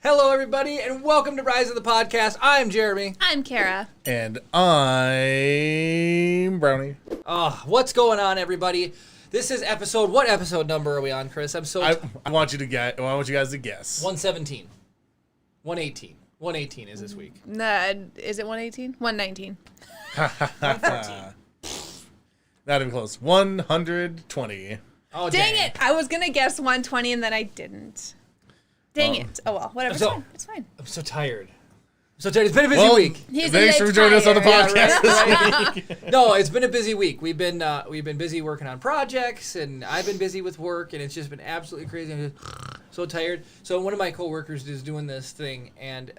Hello, everybody, and welcome to Rise of the Podcast. I'm Jeremy. I'm Kara. And I'm Brownie. What's going on, everybody? This is what episode number are we on, Chris? I want you guys to guess. 117. 118. 118 is this week. Is it 118? 119. 114. Not even close. 120. Oh, Dang it! I was gonna guess 120 and then I didn't. Dang it! Oh well, whatever. It's fine. I'm so tired. It's been a busy week. Thanks for joining us on the podcast this week. No, it's been a busy week. We've been busy working on projects, and I've been busy with work, and it's just been absolutely crazy. I'm just so tired. So one of my coworkers is doing this thing, and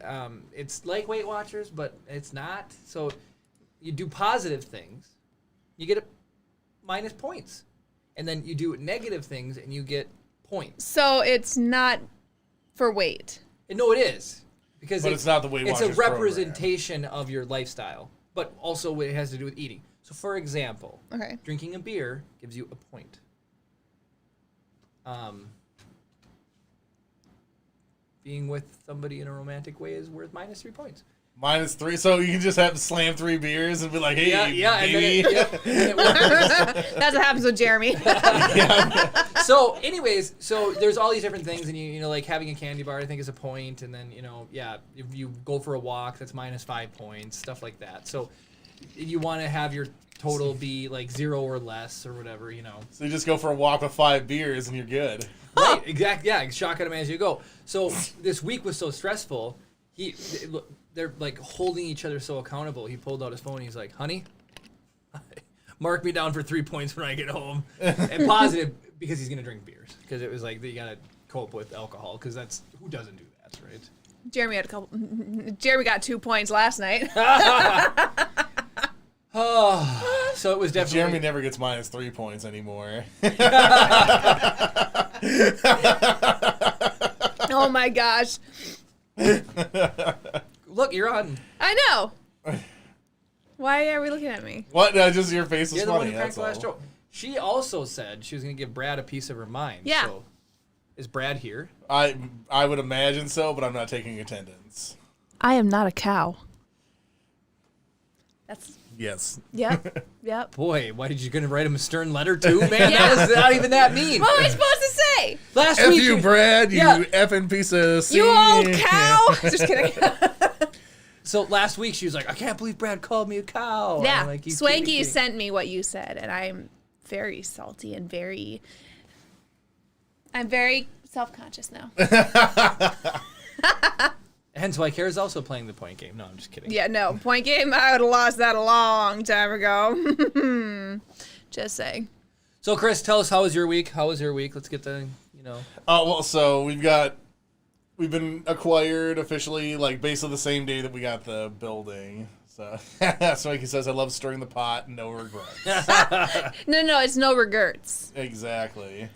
it's like Weight Watchers, but it's not. So you do positive things, you get minus points, and then you do negative things, and you get points. So it's not for weight. No, it is. Because it's not the Weight Watchers It's a representation of your lifestyle, but also it has to do with eating. So, for example, drinking a beer gives you a point. Being with somebody in a romantic way is worth minus 3 points. -3, so you can just have to slam 3 beers and be like, "Hey, baby." That's what happens with Jeremy. So, anyways, there's all these different things, and you know, like having a candy bar, I think is a point, and then if you go for a walk, that's minus 5 points, stuff like that. So, you want to have your total be like 0 or less or whatever, you know. So you just go for a walk with 5 beers and you're good. Right, exactly. Yeah, shock at them as you go. So this week was so stressful. They're like holding each other so accountable. He pulled out his phone. He's like, "Honey, mark me down for 3 points when I get home." And positive because he's gonna drink beers, because it was like you gotta cope with alcohol, because that's who doesn't do that, right? Jeremy got 2 points last night. Oh, so it was definitely. Jeremy never gets -3 points anymore. Oh my gosh. Look, you're on. I know. Why are we looking at me? What? Just your face was You're the one funny. who cracked That's the last all. joke. She also said she was going to give Brad a piece of her mind. Yeah. So, is Brad here? I would imagine so, but I'm not taking attendance. I am not a cow. That's. Yes. Yep. Yep. Boy, why did you going to write him a stern letter too, man? That was not even that mean. What am I supposed to say? Last F week, you, Brad, you effing piece of C. You old cow. Just kidding. So last week she was like, "I can't believe Brad called me a cow." Yeah. I'm like, Swanky sent me what you said, and I'm very salty and I'm very self-conscious now. Hence why Kara's also playing the point game. No, I'm just kidding. Yeah, no. Point game, I would have lost that a long time ago. Just saying. So Chris, tell us, how was your week? Let's get the, Oh, well, so we've been acquired officially, like, basically the same day that we got the building. So, Swanky says, "I love stirring the pot, no regrets." No, it's no regrets. Exactly.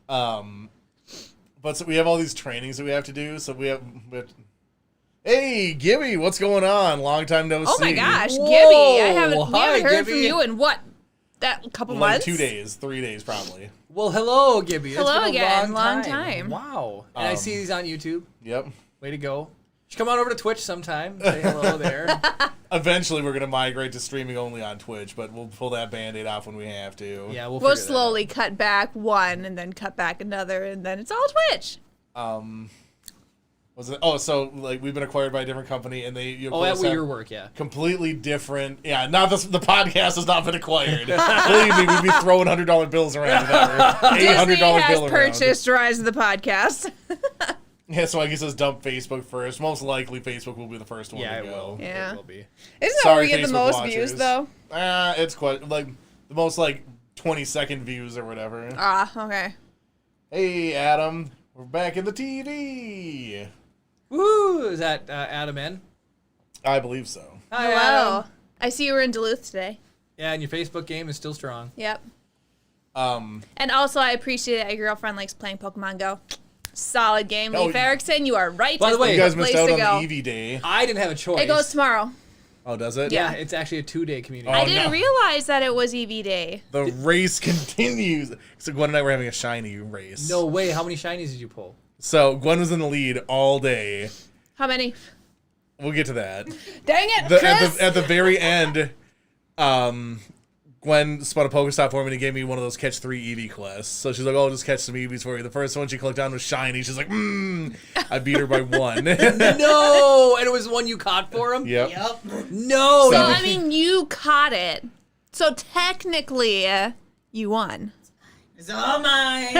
But so we have all these trainings that we have to do, so we have hey, Gibby, what's going on? Long time no see. Oh my gosh, Whoa. Gibby. We haven't heard Gibby. from you in what? That couple like months? 2 days, 3 days probably. Well, hello, Gibby. Hello It's been again. a Long time. Wow. And I see these on YouTube. Yep. Way to go. You should come on over to Twitch sometime. Say hello there. Eventually, we're going to migrate to streaming only on Twitch, but we'll pull that Band-Aid off when we have to. Yeah, We'll figure that slowly cut back one and then cut back another, and then it's all Twitch. Was it? Oh, so like we've been acquired by a different company, and they at your work, yeah. Completely different. Yeah, not this. The podcast has not been acquired. Believe me, we'd be throwing $100 bills around. Disney $800 has bill purchased Rise of the Podcast. Yeah, so I guess let's dump Facebook first. Most likely, Facebook will be the first one to go. It will. Yeah. It will be. Isn't that Sorry, where we get the Facebook most watchers. views, though? It's quite like the most 20-second views or whatever. Okay. Hey, Adam, we're back in the TV. Woo! Is that Adam N? I believe so. Hi, Hello. Adam. I see you were in Duluth today. Yeah, and your Facebook game is still strong. Yep. And also, I appreciate that your girlfriend likes playing Pokemon Go. Solid game. Leif Erikson, you are right. By the way, you guys place missed out to on go. the Eevee Day. I didn't have a choice. It goes tomorrow. Oh, does it? Yeah, it's actually a 2-day community. I didn't realize that it was EV Day. The race continues. So Gwen and I were having a shiny race. No way. How many shinies did you pull? So Gwen was in the lead all day. How many? We'll get to that. Dang it, Chris! At the very end, Gwen spun a Pokestop for me and gave me one of those catch 3 Eevee quests. So she's like, "Oh, I'll just catch some Eevees for you." The first one she clicked on was shiny. She's like, I beat her by 1. No, and it was one you caught for him? Yep. No. So, I mean, you caught it. So technically, you won. It's all mine.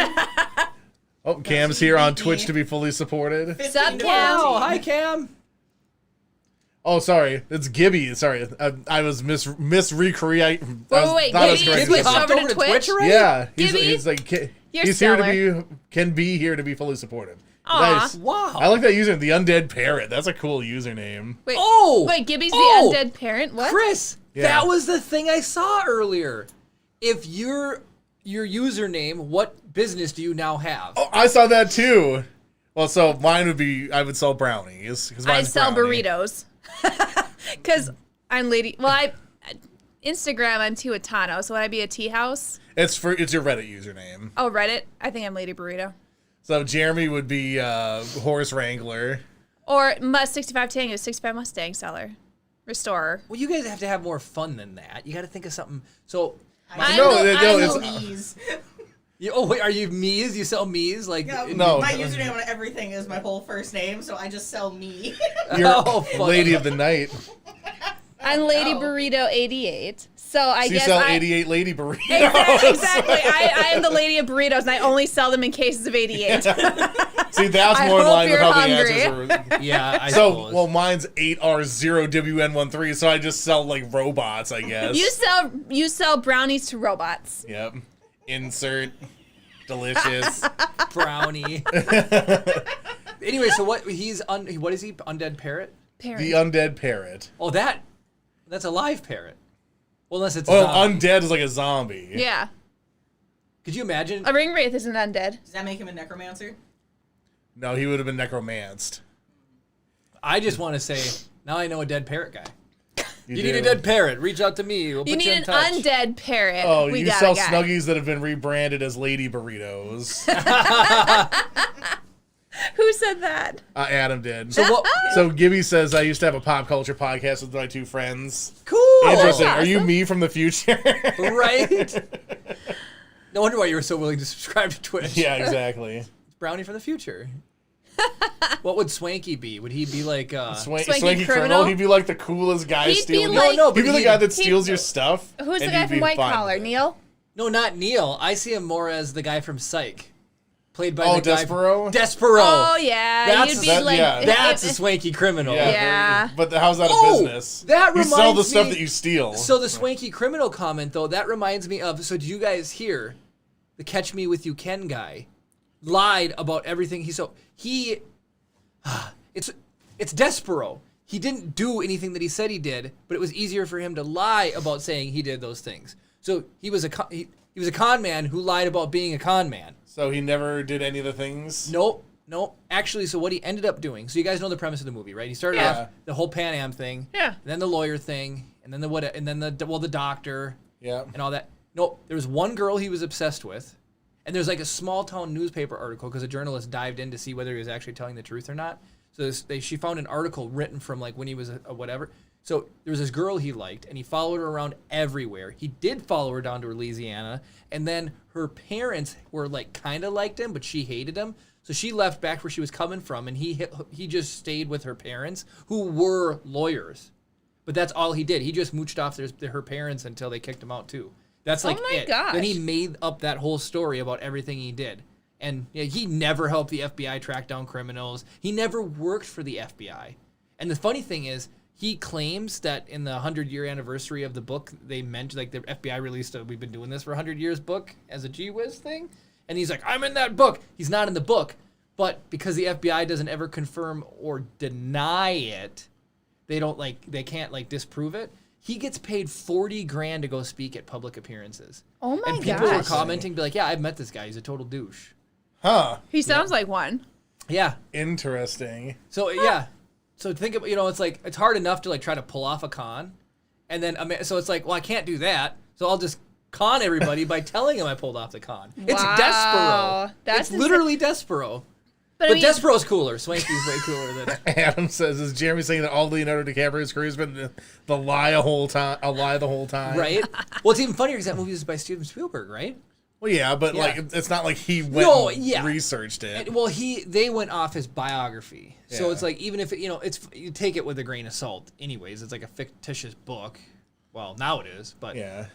Oh, Cam's here on Twitch to be fully supported. What's up, Cam? Oh, hi, Cam. Oh, sorry. It's Gibby. Sorry. I was misrecreating. Wait, Gibby switched over to Twitch already? Yeah. Gibby? He's like, You're he's stellar. here can be here to be fully supported. Aw. Nice. Wow. I like that username, the Undead Parrot. That's a cool username. Wait, Gibby's the undead parent? What? Chris, Yeah. that was the thing I saw earlier. If your username, what business do you now have? Oh, I saw that too. Well, so mine would be, I would sell brownies. I sell burritos. Because I'm Lady... Well, Instagram, I'm Tea with Tano, so would I be a tea house? It's your Reddit username. Oh, Reddit? I think I'm Lady Burrito. So Jeremy would be Horse Wrangler. Or Must65 Tango, 65 Mustang seller. Restorer. Well, you guys have to have more fun than that. You got to think of something. So, Me's. wait, are you Me's? You sell Me's? Like, Yeah, No. my username on everything is my whole first name, so I just sell me. You're funny. Lady of the Night. I'm Lady Burrito 88. So I So you guess sell 88 Lady Burritos. Exactly. I am the Lady of burritos, and I only sell them in cases of 88. See, that's I more in hope line with you're how hungry. the answers are. Yeah, I So, suppose. well, mine's 8R0WN13, so I just sell, like, robots, I guess. You sell brownies to robots. Yep. Insert. Delicious. Brownie. Anyway, so what is he? Undead parrot? Parent. The Undead Parrot. Oh, that's a live parrot. Well, unless it's Oh, zombie. undead is like a zombie. Yeah. Could you imagine? A ring wraith isn't undead. Does that make him a necromancer? No, he would have been necromanced. I just want to say, now I know a dead parrot guy. You need do. a dead parrot. Reach out to me. We'll You put you need in an touch. undead parrot. Oh, we you got sell a guy. Snuggies that have been rebranded as Lady Burritos. Who said that? Adam did. So what? So Gibby says, I used to have a pop culture podcast with my 2 friends. Cool. Interesting. That's Are you awesome. me from the future? Right? No wonder why you were so willing to subscribe to Twitch. Yeah, exactly. It's Brownie from the future. What would Swanky be? Would he be like Swanky criminal? criminal? He'd be like the coolest guy He'd be stealing. like- No, but he'd be the he'd- guy that steals your stuff. Who's the and guy you'd from be White fine Collar? with it. Neil? No, not Neil. I see him more as the guy from Psych. Played by Oh, the guy Despero? Despero. Oh, yeah. That's- You'd be that- like... yeah. That's a swanky criminal. Yeah. But how's that a Oh, business? that You sell the reminds stuff me- that you steal. So the swanky criminal comment, though, that reminds me of, so did you guys hear the Catch Me With You Can guy lied about everything it's Despero. He didn't do anything that he said he did, but it was easier for him to lie about saying he did those things. So he was a con man who lied about being a con man. So he never did any of the things? Nope. Actually, so what he ended up doing, so you guys know the premise of the movie, right? He started Yeah. off the whole Pan Am thing, Yeah. and then the lawyer thing, and then the doctor, Yeah. and all that. Nope, there was one girl he was obsessed with, and there's like a small town newspaper article because a journalist dived in to see whether he was actually telling the truth or not. So she found an article written from like when he was a whatever. So there was this girl he liked, and he followed her around everywhere. He did follow her down to Louisiana, and then her parents were like kind of liked him, but she hated him. So she left back where she was coming from, and he just stayed with her parents, who were lawyers. But that's all he did. He just mooched off her parents until they kicked him out too. That's like my it. gosh. Then he made up that whole story about everything he did. And yeah, he never helped the FBI track down criminals. He never worked for the FBI. And the funny thing is, he claims that in the 100-year anniversary of the book, they meant, like, the FBI released a "We've been doing this for 100 years" book as a gee whiz thing. And he's like, I'm in that book. He's not in the book. But because the FBI doesn't ever confirm or deny it, they can't disprove it. He gets paid $40,000 to go speak at public appearances. Oh, my And people were gosh. commenting, be like, yeah, I've met this guy. He's a total douche. Huh. He sounds like one. Yeah. Interesting. So yeah, so think of it's like it's hard enough to like try to pull off a con, and then so it's like, well, I can't do that, so I'll just con everybody by telling them I pulled off the con. It's Wow. Despero. That's It's literally Despero. But But I mean, Despero's cooler. Swanky's way cooler than. Adam says, "Is Jeremy saying that all Leonardo DiCaprio's career has been the lie the whole time? Right? Well, it's even funnier because that movie is by Steven Spielberg, right? Well, yeah, but Yeah. like it's not like he went and researched it. Well, they went off his biography, so Yeah. it's like even if you take it with a grain of salt. Anyways, it's like a fictitious book. Well, now it is, but Yeah,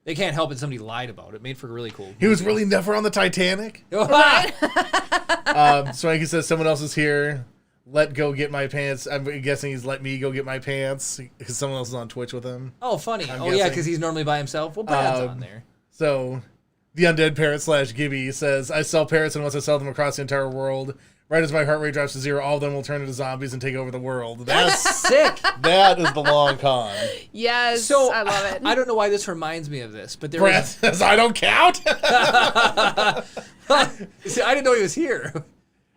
they can't help it. Somebody lied about it. Made for a really cool. he was really never on the Titanic. right? Swanky says someone else is here. Let go get my pants. I'm guessing he's let me go get my pants because someone else is on Twitch with him. Oh, funny. I'm Yeah, guessing. because he's normally by himself. Well, Brad's on there. So, the undead parrot / Gibby says, I sell parrots, and once I sell them across the entire world, right as my heart rate drops to 0, all of them will turn into zombies and take over the world. That's sick. That is the long con. Yes, So I love it. I don't know why this reminds me of this, but there Brad was. says, I don't count. See, I didn't know he was here.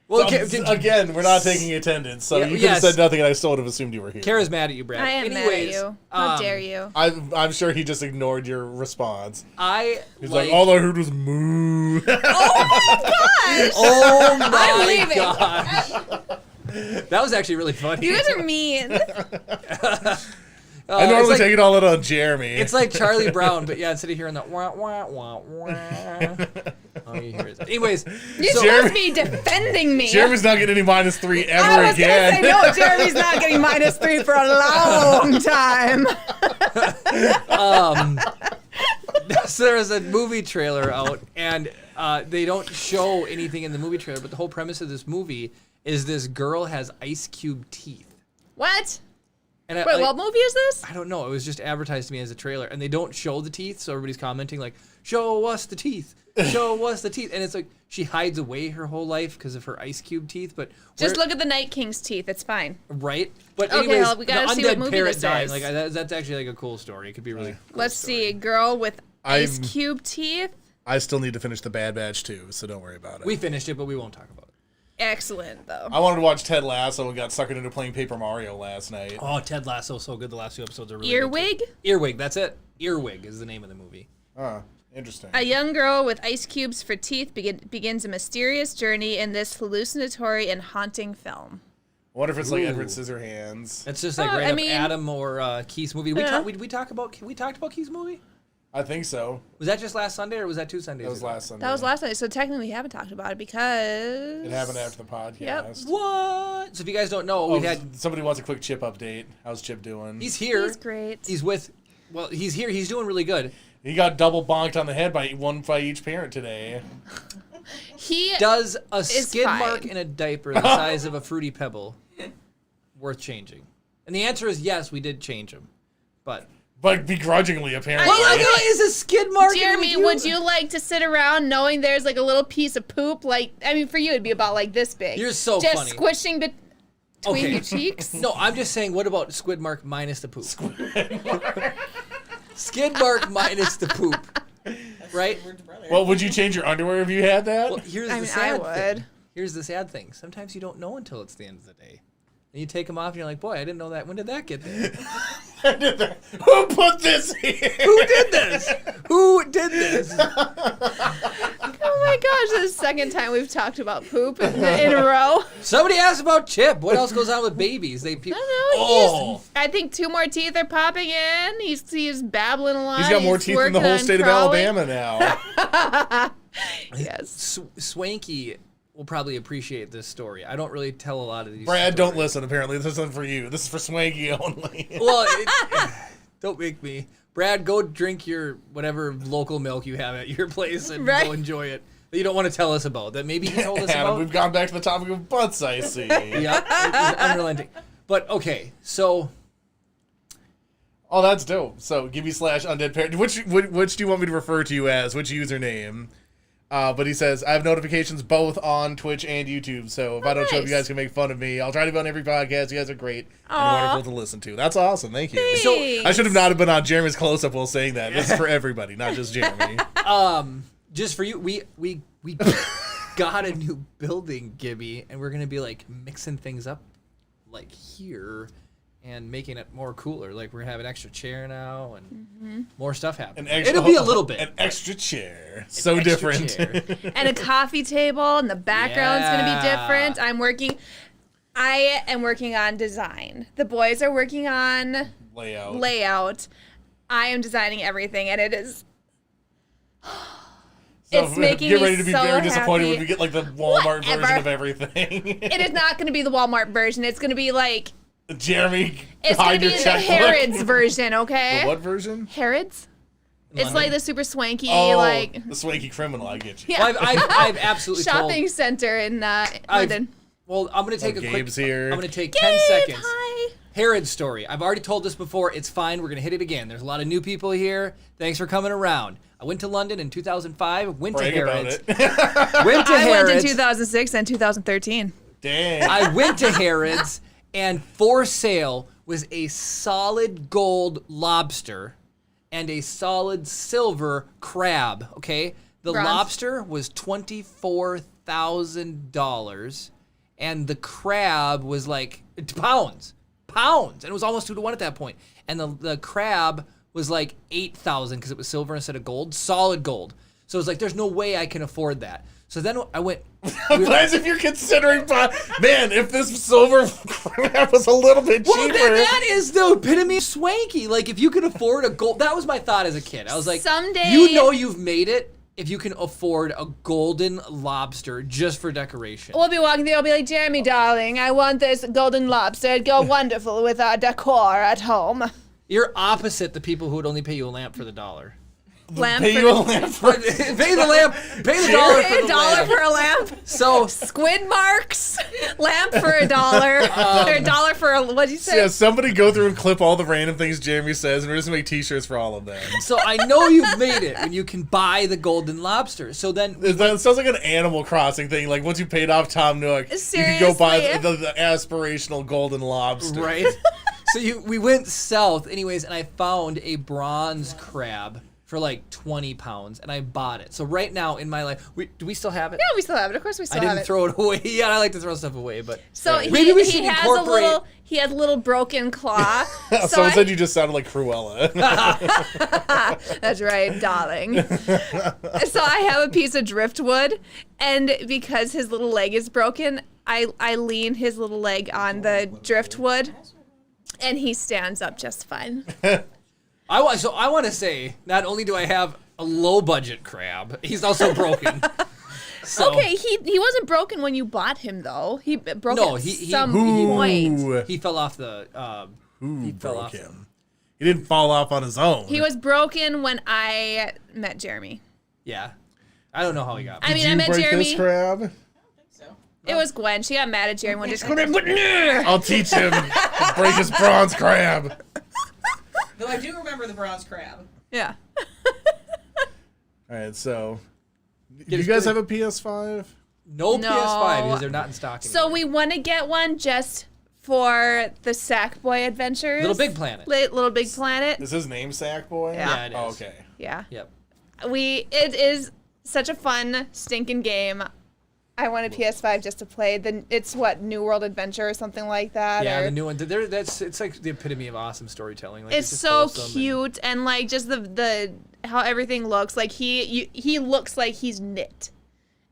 Well, Again, we're not taking attendance, so Yeah, you could have yes. said nothing, and I still would have assumed you were here. Kara's mad at you, Brad. I am mad at Anyways, you. How dare you? I'm sure he just ignored your response. He's He's like, all I heard was moo. Oh my I'm leaving. gosh. That was actually really funny. You guys are mean. I normally it's like, take it all out on Jeremy. It's like Charlie Brown, but yeah, instead of hearing that wah wah wah wah. Oh, you hear it. Anyways, You're supposed to be defending me. Jeremy's not getting any -3 I ever was again. gonna say no. Jeremy's not getting -3 for a long time. so there's a movie trailer out, and they don't show anything in the movie trailer, but the whole premise of this movie is this girl has ice cube teeth. What? And Wait, what movie is this? I don't know. It was just advertised to me as a trailer, and they don't show the teeth, so everybody's commenting like, "Show us the teeth, show us the teeth," and it's like she hides away her whole life because of her ice cube teeth. But Just look at the Night King's teeth. It's fine. right. But Okay, anyways, well, we gotta the see what undead movie parrot this dying, is. like that's actually like a cool story. It could be really. Cool Let's story. see. A girl with ice I'm- cube teeth. I still need to finish the Bad Batch too, so don't worry about it. We finished it, but we won't talk about it. Excellent, though. I wanted to watch Ted Lasso and got suckered into playing Paper Mario last night. Oh, Ted Lasso, so good. The last 2 episodes are really Earwig? good. Earwig, that's it. Earwig is the name of the movie. Interesting. A young girl with ice cubes for teeth begins a mysterious journey in this hallucinatory and haunting film. I wonder if it's like Ooh. Edward Scissorhands. That's just like Oh, right I up mean- Adam or Keith's movie. We Yeah. talked about Keith's movie. I think so. Was that just last Sunday or was that 2 Sundays? That was ago? last Sunday. That was last night, so technically we haven't talked about it because It happened after the podcast. What? So if you guys don't know, Oh, we've had. somebody wants a quick Chip update. How's Chip doing? He's here. he's great. He's with. Well, he's here. He's doing really good. He got double bonked on the head by each parent today. He Does a skid fine. mark in a diaper the size of a fruity pebble worth changing? And the answer is yes. We did change him, but. But begrudgingly, apparently. Well, is a skid mark? Jeremy, would you like to sit around knowing there's like a little piece of poop? Like, I mean, for you it'd be about like this big. You're so just funny. squishing between Okay. your cheeks. No, I'm just saying. What about squid mark minus the poop? Skid mark minus the poop, right? Well, would you change your underwear if you had that? Well, here's I the mean, sad I thing. would. Here's the sad thing. Sometimes you don't know until it's the end of the day. And you take them off and you're like, boy, I didn't know that. When did that get there? Who put this here? Who did this? Who did this? Oh my gosh, this is the second time we've talked about poop in a row. Somebody asked about Chip. What else goes on with babies? I don't know. Oh. I think 2 more teeth are popping in. He's babbling a lot. He's got more teeth than the whole state of Alabama now. Yes. Swanky will probably appreciate this story. I don't really tell a lot of these. Brad, don't stories. listen, apparently. This isn't for you. This is for Swanky only. Well, don't make me. Brad, go drink your whatever local milk you have at your place and Right. go enjoy it. That you don't want to tell us about. That maybe he told us Adam, about. we've gone back to the topic of butts, I see. Yeah, it's unrelenting. But okay, so Oh, that's dope. So, Gibby / Undead Parent. Which do you want me to refer to you as? Which username? But he says, I have notifications both on Twitch and YouTube, so if I don't show up, you nice. guys can make fun of me. I'll try to be on every podcast. You guys are great and Aw. wonderful to listen to. That's awesome. Thank you. Thanks. So, I should have not been on Jeremy's close-up while saying that. This is for everybody, not just Jeremy. just for you, we got a new building, Gibby, and we're gonna be like mixing things up, like here, and making it more cooler. Like we're gonna have an extra chair now and more stuff happening. It'll be a little bit. An extra chair. So extra different. chair. And a coffee table, and the background's going to be different. I am working on design. The boys are working on layout. I am designing everything, and it is... It's making me so happy. Get ready to be very disappointed when we get like the Walmart version of everything. It is not going to be the Walmart version. It's going to be like... Jeremy, it's going to be the Harrods version, okay? The what version? Harrods. It's like the super swanky, the swanky criminal. I get you. Yeah. Well, I've absolutely shopping center in London. Well, I'm gonna take Gabe's here. I'm gonna take Gabe, 10 seconds. Hi. Herod's story. I've already told this before. It's fine. We're gonna hit it again. There's a lot of new people here. Thanks for coming around. I went to London in 2005. Went to Harrods. I went in 2006 and 2013. Dang. I went to Harrods, and for sale was a solid gold lobster and a solid silver crab, okay? The Bronze. lobster was $24,000, and the crab was like pounds, and it was almost 2 to 1 at that point. And the crab was like 8,000 because it was silver instead of gold, solid gold. So it was like, there's no way I can afford that. So then I went. As if you're considering, man, if this silver crab was a little bit cheaper. Well, that is the epitome of swanky. Like, if you could afford a gold, that was my thought as a kid. I was like, someday, you know, you've made it if you can afford a golden lobster just for decoration. We'll be walking through. I'll be like, Jeremy, darling, I want this golden lobster. It'd go wonderful with our decor at home. You're opposite the people who would only pay you a lamp for the $1. Pay the dollar Pay a dollar for a lamp. So squid marks, lamp for $1, or $1 for a, what'd you say? Yeah, somebody go through and clip all the random things Jeremy says, and we're just gonna make T-shirts for all of them. So I know you've made it when you can buy the golden lobster. So then that sounds like an Animal Crossing thing. Like once you paid off Tom Nook, Seriously? you can go buy the aspirational golden lobster. Right. So we went south, anyways, and I found a bronze crab for like 20 pounds, and I bought it. So right now in my life, do we still have it? Yeah, we still have it. Of course we still have it. I didn't throw it away. Yeah, I like to throw stuff away, but so maybe we should has incorporate. He has a little broken claw. Someone said you just sounded like Cruella. That's right, darling. So I have a piece of driftwood, and because his little leg is broken, I lean his little leg on the driftwood, and he stands up just fine. I want to say, not only do I have a low budget crab, he's also broken. So, okay, he wasn't broken when you bought him though. He broke at some point. He fell off the. He broke him. He didn't fall off on his own. He was broken when I met Jeremy. Yeah, I don't know how he got. I met Jeremy. This crab? It was Gwen. She got mad at Jeremy one day. I'll teach him to break his bronze crab. Though I do remember the bronze crab. Yeah. All right, so do you guys have a PS5? No PS5 because they're not in stock anymore. So we want to get one just for the Sackboy Adventures. Little Big Planet. Little Big Planet. Is his name Sackboy? Yeah, it is. Oh, okay. Yeah. Yep. It is such a fun stinking game. I want a PS5 just to play. It's what, New World Adventure or something like that. Yeah, the new one. It's like the epitome of awesome storytelling. Like, it's so cute and like just the how everything looks. Like he looks like he's knit,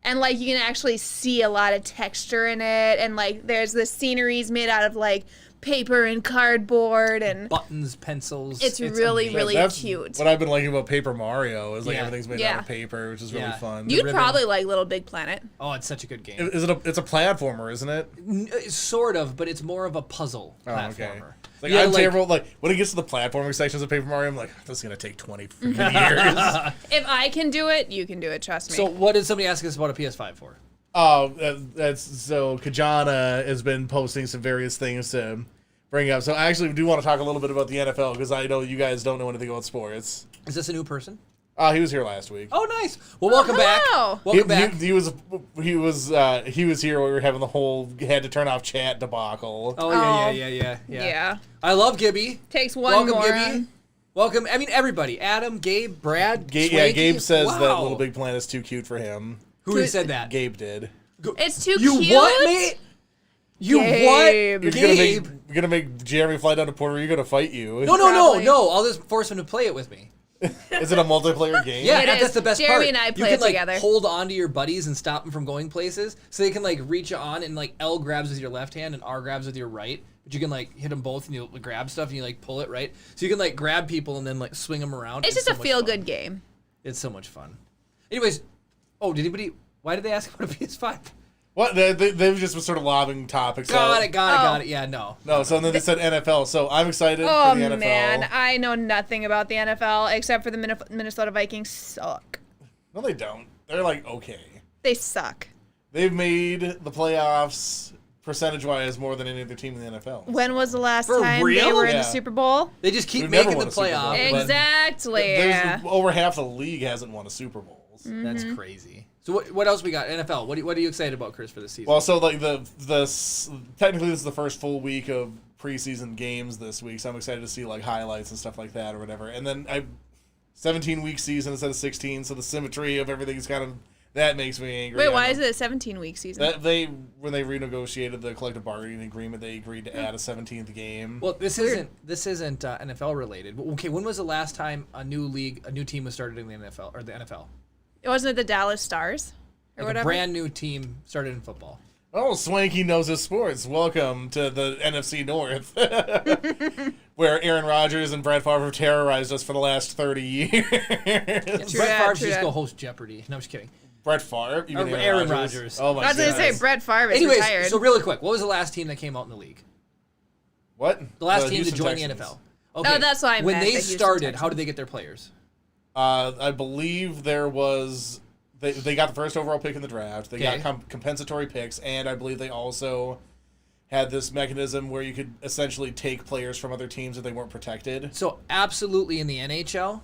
and like you can actually see a lot of texture in it. And like there's the sceneries made out of like paper and cardboard and buttons, pencils. It's really amazing. really That's cute. what I've been liking about Paper Mario is like Yeah. everything's made out of paper, which is really fun. You'd probably like Little Big Planet. Oh, it's such a good game. Is it it's a platformer, isn't it? Sort of, but it's more of a puzzle platformer. Okay. Like Yeah, I'm terrible. Like when it gets to the platforming sections of Paper Mario, I'm like, this is gonna take 20 freaking years. If I can do it, you can do it. Trust me. So what did somebody ask us about a PS5 for? Oh, that's so Kajana has been posting some various things to bring up. So I actually do want to talk a little bit about the NFL because I know you guys don't know anything about sports. Is this a new person? He was here last week. Oh, nice. Well, welcome back. hello. Welcome back. He was here when we were having the whole had to turn off chat debacle. Oh, yeah. Yeah. I love Gibby. Takes one Welcome, more. Gibby. Welcome. I mean, everybody. Adam, Gabe, Brad, Yeah, Gabe says that Wow. Little Big Planet is too cute for him. Who said that? Gabe did. It's too You cute. what, mate? You Gabe. what? You're gonna make Jeremy fly down to Puerto Rico to fight you. Probably. No. I'll just force him to play it with me. Is it a multiplayer game? Yeah, It that's is. the best Jeremy part. and I play you it can together. hold on to your buddies and stop them from going places, so they can reach you on and L grabs with your left hand and R grabs with your right. But you can hit them both and you grab stuff and you pull it right. So you can grab people and then swing them around. It's just so a much feel fun. good game. It's so much fun. Anyways, why did they ask about a PS5? What? They've just been sort of lobbing topics. Got out. it. Yeah, no. No, so then they said NFL. So I'm excited Oh for the NFL. man, I know nothing about the NFL except for the Minnesota Vikings suck. No, they don't. They're okay. They suck. They've made the playoffs percentage-wise more than any other team in the NFL. When was the last For time they real? were in Yeah. the Super Bowl? They just keep We've never making won the a Super Bowl. playoff. but Exactly. There's over half the league hasn't won a Super Bowls. That's crazy. So what else we got? NFL. What are you excited about, Chris, for this season? Well, so technically this is the first full week of preseason games this week, so I'm excited to see highlights and stuff like that or whatever. And then 17-week season instead of 16, so the symmetry of everything is that makes me angry. Wait, why is it a 17-week season? When they renegotiated the collective bargaining agreement, they agreed to add a 17th game. Well, this isn't NFL related. Okay, when was the last time a new team was started in the NFL or the NFL? Wasn't it the Dallas Stars or A whatever? brand new team started in football. Oh, Swanky knows his sports. Welcome to the NFC North, where Aaron Rodgers and Brett Favre have terrorized us for the last 30 years. Brett Favre should just go host Jeopardy. No, I'm just kidding. Brett Favre? You mean Aaron Rodgers. Oh, my I was going to say goodness. Brett Favre is Anyways, retired. so really quick, what was the last team that came out in the league? What? The last team to Houston join Texans. the NFL. Okay. Oh, that's what I When meant, they the Houston started, how Texans. did they get their players? I believe there was... They got the first overall pick in the draft. They Okay. got compensatory picks, and I believe they also had this mechanism where you could essentially take players from other teams if they weren't protected. So absolutely in the NHL,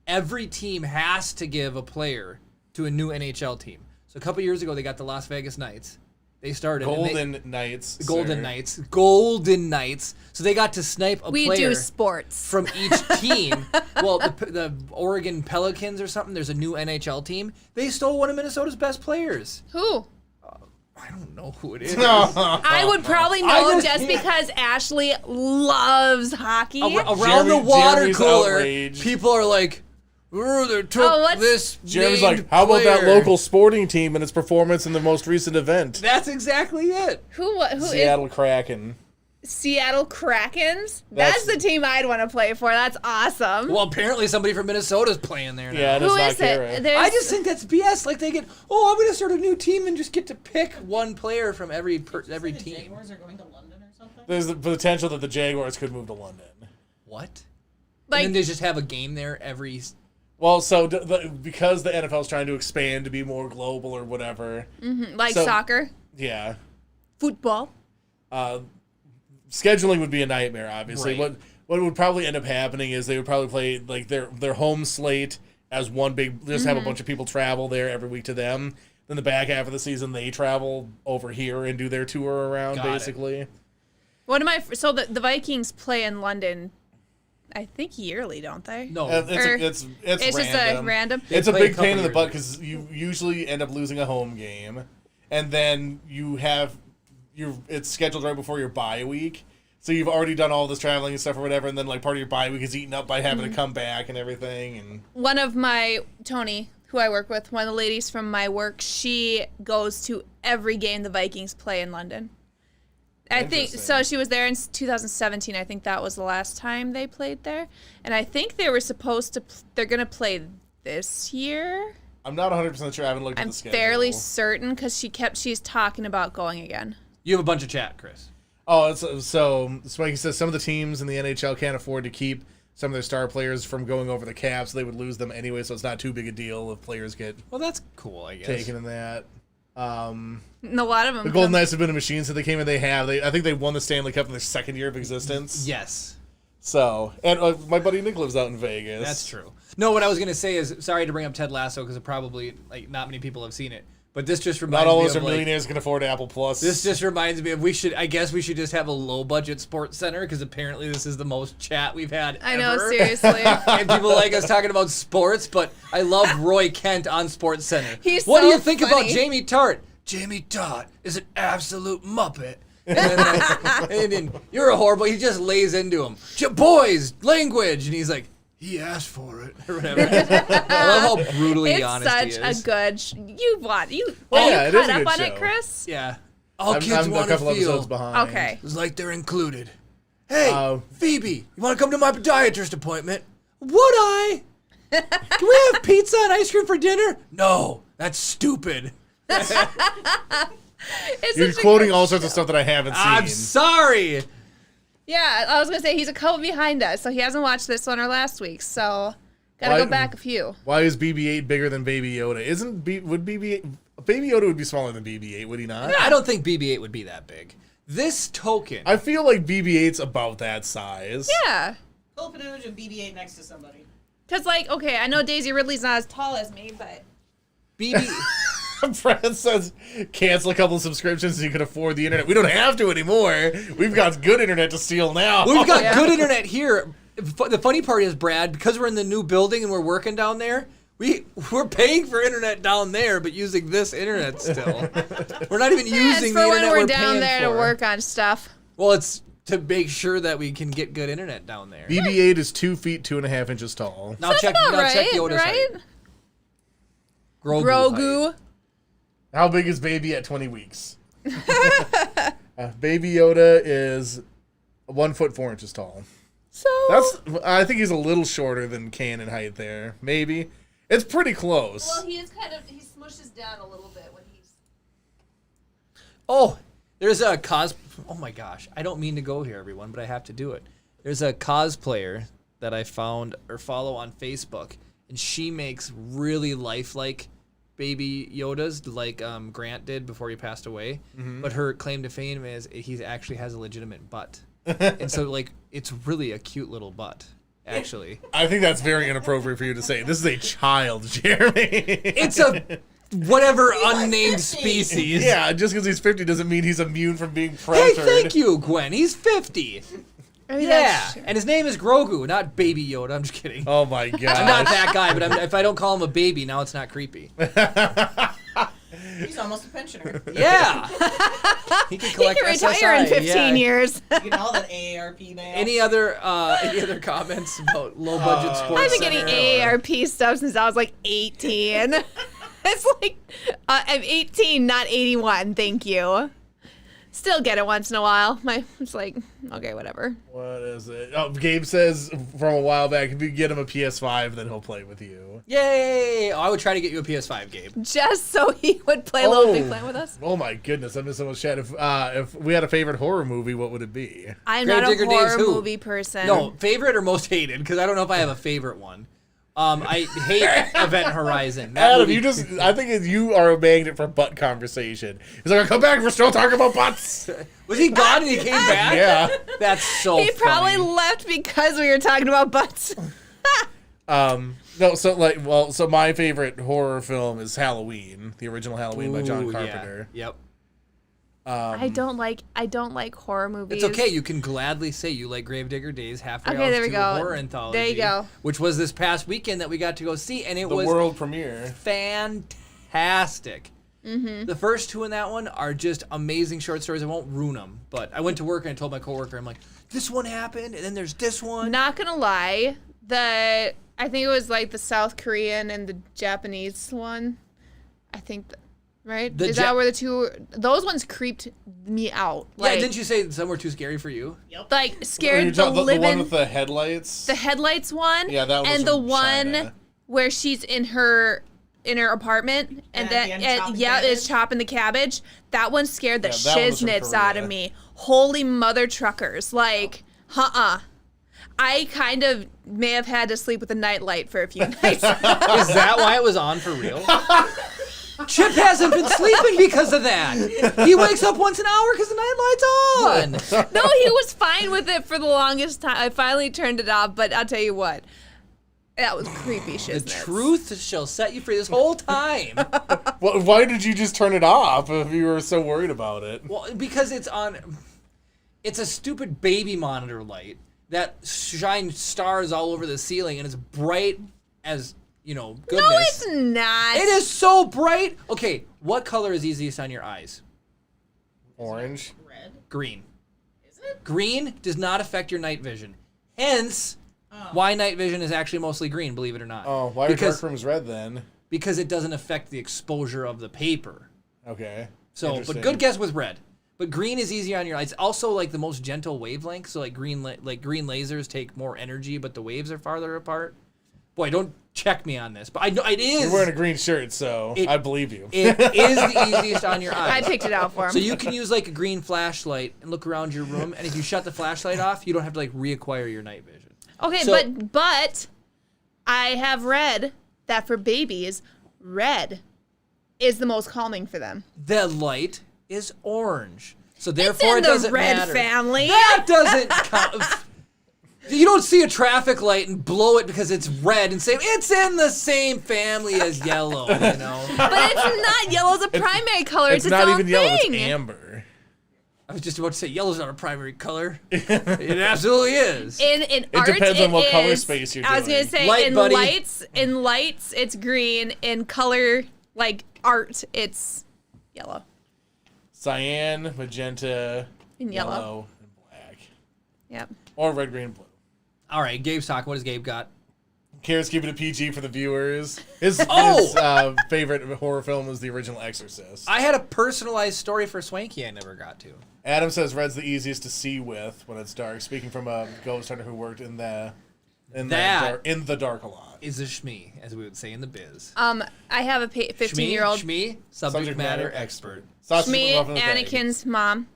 every team has to give a player to a new NHL team. So a couple years ago, they got the Las Vegas Knights. They started Golden Knights. Golden sir. Knights. Golden Knights. So they got to snipe a we player do sports. from each team. Well, the Oregon Pelicans or something, there's a new NHL team. They stole one of Minnesota's best players. Who? I don't know who it is. I would probably know just- just because Ashley loves hockey. Around the water Jeremy's cooler, outraged. people are like, they took what's- this Jeremy's named like, how about that player." local sporting team and its performance in the most recent event? That's exactly it. Who is Seattle Kraken. Seattle Krakens? That's the team I'd want to play for. That's awesome. Well, apparently somebody from Minnesota's playing there now. Yeah, it is Who not is Kara. it? I just think that's BS. Like they get, I'm going to start a new team and just get to pick one player from every The team. Jaguars are going to London or something? There's the potential that the Jaguars could move to London. What? Like- and then they just have a game there every. Well, so because the NFL's trying to expand to be more global or whatever, like so- soccer, yeah, football. scheduling would be a nightmare. Obviously, Right. what would probably end up happening is they would probably play their home slate as one big. Just have a bunch of people travel there every week to them. Then the back half of the season, they travel over here and do their tour around, Got it. basically. What am I? So the Vikings play in London, I think yearly, don't they? No. It's It's just a random. It's a played a big pain in couple the years butt ago. because you usually end up losing a home game, and then it's scheduled right before your bye week. So you've already done all this traveling and stuff or whatever, and then part of your bye week is eaten up by having to come back and everything. And One of my Tony, who I work with, one of the ladies from my work, she goes to every game the Vikings play in London. I think so. Interesting. She was there in 2017. I think that was the last time they played there, and I think they were supposed to. They're gonna play this year. I'm not 100% sure. I haven't looked at I'm the schedule. fairly certain because she's talking about going again. You have a bunch of chat, Chris. Oh, so Smikey says some of the teams in the NHL can't afford to keep some of their star players from going over the cap, so they would lose them anyway. So it's not too big a deal if players get Well, that's cool, I guess. taken in that. And a lot of them. The Golden Knights have been a machine since they came in. I think they won the Stanley Cup in their second year of existence. Yes. So, and my buddy Nick lives out in Vegas. That's true. No, what I was going to say is, sorry to bring up Ted Lasso because probably not many people have seen it, but this just reminds Not all me of us of are millionaires can afford Apple Plus. This just reminds me of I guess we should just have a low budget sports center because apparently this is the most chat we've had I know, ever. seriously. And people like us talking about sports, but I love Roy Kent on Sports Center. He's what do so you think funny. about Jamie Tart? Jamie Todd is an absolute muppet. And then you're a horrible. He just lays into him. Boys, language, and he's like, he asked for it or whatever. I love how brutally honest he is. It's such a good. You caught it is up a on good it, show. Chris? Yeah. All kids I'm a want to couple feel. episodes behind. Okay. It's like they're included. Hey, Phoebe, you want to come to my podiatrist appointment? Would I? Can we have pizza and ice cream for dinner? No, that's stupid. You're quoting all sorts of stuff that I haven't seen. I'm sorry. Yeah, I was gonna say he's a couple behind us, so he hasn't watched this one or last week. So gotta go back a few. Why is BB-8 bigger than Baby Yoda? Would BB-8 Baby Yoda would be smaller than BB-8? Would he not? I don't think BB-8 would be that big. This token. I feel like BB-8's about that size. Yeah, Pull up an image of BB-8 next to somebody. because like, okay, I know Daisy Ridley's not as tall as me, but BB. Brad says cancel a couple of subscriptions so you can afford the internet. We don't have to anymore. We've got good internet to steal now. We've got good internet here. The funny part is, Brad, because we're in the new building and we're working down there, we're paying for internet down there, but using this internet still. We're not even it's using for the when internet we're down paying there to for. work on stuff. Well, it's to make sure that we can get good internet down there. BB-8 is 2 feet 2.5 inches tall. Now check Yoda's height. Grogu. height. How big is Baby at 20 weeks? Baby Yoda is 1 foot 4 inches tall. So I think he's a little shorter than Canon height there. Maybe. It's pretty close. well, he is he smushes down a little bit when he's. Oh, there's a oh my gosh. I don't mean to go here, everyone, but I have to do it. There's a cosplayer that I found or follow on Facebook, and she makes really lifelike Baby Yodas like Grant did before he passed away. Mm-hmm. But her claim to fame is he actually has a legitimate butt. And so, like, it's really a cute little butt, actually. I think that's very inappropriate for you to say. This is a child, Jeremy. It's a whatever unnamed 50. species. Yeah, just because he's 50 doesn't mean he's immune from being Hey, pressured. thank you, Gwen. He's 50. I mean, Yeah, that's true. and his name is Grogu, not Baby Yoda. I'm just kidding. Oh my god. I'm not that guy, but if I don't call him a baby, now it's not creepy. He's almost a pensioner. Yeah. He can He collect can retire in SSI, 15 yeah. years. You get all that AARP mail. Any other comments about low budget sports? I've been getting center or- AARP stuff since I was like 18. It's like, I'm 18, not 81. Thank you. Still get it once in a while. It's like, okay, whatever. What is it? Oh, Gabe says from a while back, if you get him a PS5, then he'll play with you. Yay! Oh, I would try to get you a PS5, Gabe. Just so he would play Little Big Planet with us. Oh my goodness, I missed so much chat. If we had a favorite horror movie, what would it be? I'm Grave not a Digger Dave's horror who? movie person. No, favorite or most hated? Because I don't know if I have a favorite one. I hate Event Horizon. That Adam, movie- I think you are a magnet for butt conversation. He's like, come back, we're still talking about butts. Was he gone and he came back? Yeah. That's so He probably funny. left because we were talking about butts. No, so my favorite horror film is Halloween, the original Halloween by John Ooh, yeah. Carpenter. Yep. I don't like horror movies. It's okay. You can gladly say you like Gravedigger Days, Halfway Okay, Elves there we 2 go. horror anthology. There you go. Which was this past weekend that we got to go see, and it The was world premiere. fantastic. Mm-hmm. The first two in that one are just amazing short stories. I won't ruin them, but I went to work and I told my coworker, I'm like, this one happened, and then there's this one. Not gonna lie, I think it was like the South Korean and the Japanese one. I think, right? The Is that where the two? Those ones creeped me out. Yeah, Like, didn't you say some were too scary for you? Yep. like You're scared the talking about the one living. with the headlights? The headlights one. Yeah, that was and the from one China. where she's in her apartment and And at the end, chopping cabbage? it's chopping the cabbage. That one scared the Yeah, that one was from shiznits out of Korea. me. Holy mother truckers. Like, I kind of may have had to sleep with a nightlight for a few nights. Is that why it was on for real? Chip hasn't been sleeping because of that. He wakes up once an hour because the nightlight's on. No, he was fine with it for the longest time. I finally turned it off, but I'll tell you what. That was creepy The shiznits. truth shall set you free this whole time. Well, why did you just turn it off if you were so worried about it? Well, because it's a stupid baby monitor light that shines stars all over the ceiling, and it's bright as goodness. No, it's not. It is so bright. Okay, what color is easiest on your eyes? Orange. Red. Green. Is it? Green does not affect your night vision. Hence, why night vision is actually mostly green, believe it or not. Oh, why are dark rooms red then? Because it doesn't affect the exposure of the paper. Okay. So, but good guess with red. But green is easier on your eyes. It's also like the most gentle wavelength. So like green lasers take more energy, but the waves are farther apart. Boy, don't check me on this, but I know it is. You're wearing a green shirt, so I believe you. It is the easiest on your eyes. I picked it out for him. So you can use like a green flashlight and look around your room, and if you shut the flashlight off, you don't have to like reacquire your night vision. Okay, So- but I have read that for babies, red is the most calming for them. The light is orange, so therefore It's it in the doesn't red matter. family. That doesn't count. You don't see a traffic light and blow it because it's red and say it's in the same family as yellow. But it's not yellow. It's a primary color. It's not its even own yellow. thing. It's amber. I was just about to say yellow's not a primary color. It absolutely is. In art, depends on what color is- space you're I was doing. gonna say Light, in buddy. lights, it's green. In color, like art, it's yellow. Cyan, magenta, In yellow. and black. Yep. Or red, green, and blue. All right, Gabe's talking. What does Gabe got? Kara's keeping it PG for the viewers. His favorite horror film was the original Exorcist. I had a personalized story for Swanky I never got to. Adam says red's the easiest to see with when it's dark. Speaking from a ghost hunter who worked in the dark a lot. Is a shmee, as we would say in the biz. I have a 15-year-old Shmee, subject matter expert. Sausage me, McMuffin with egg. Anakin's mom.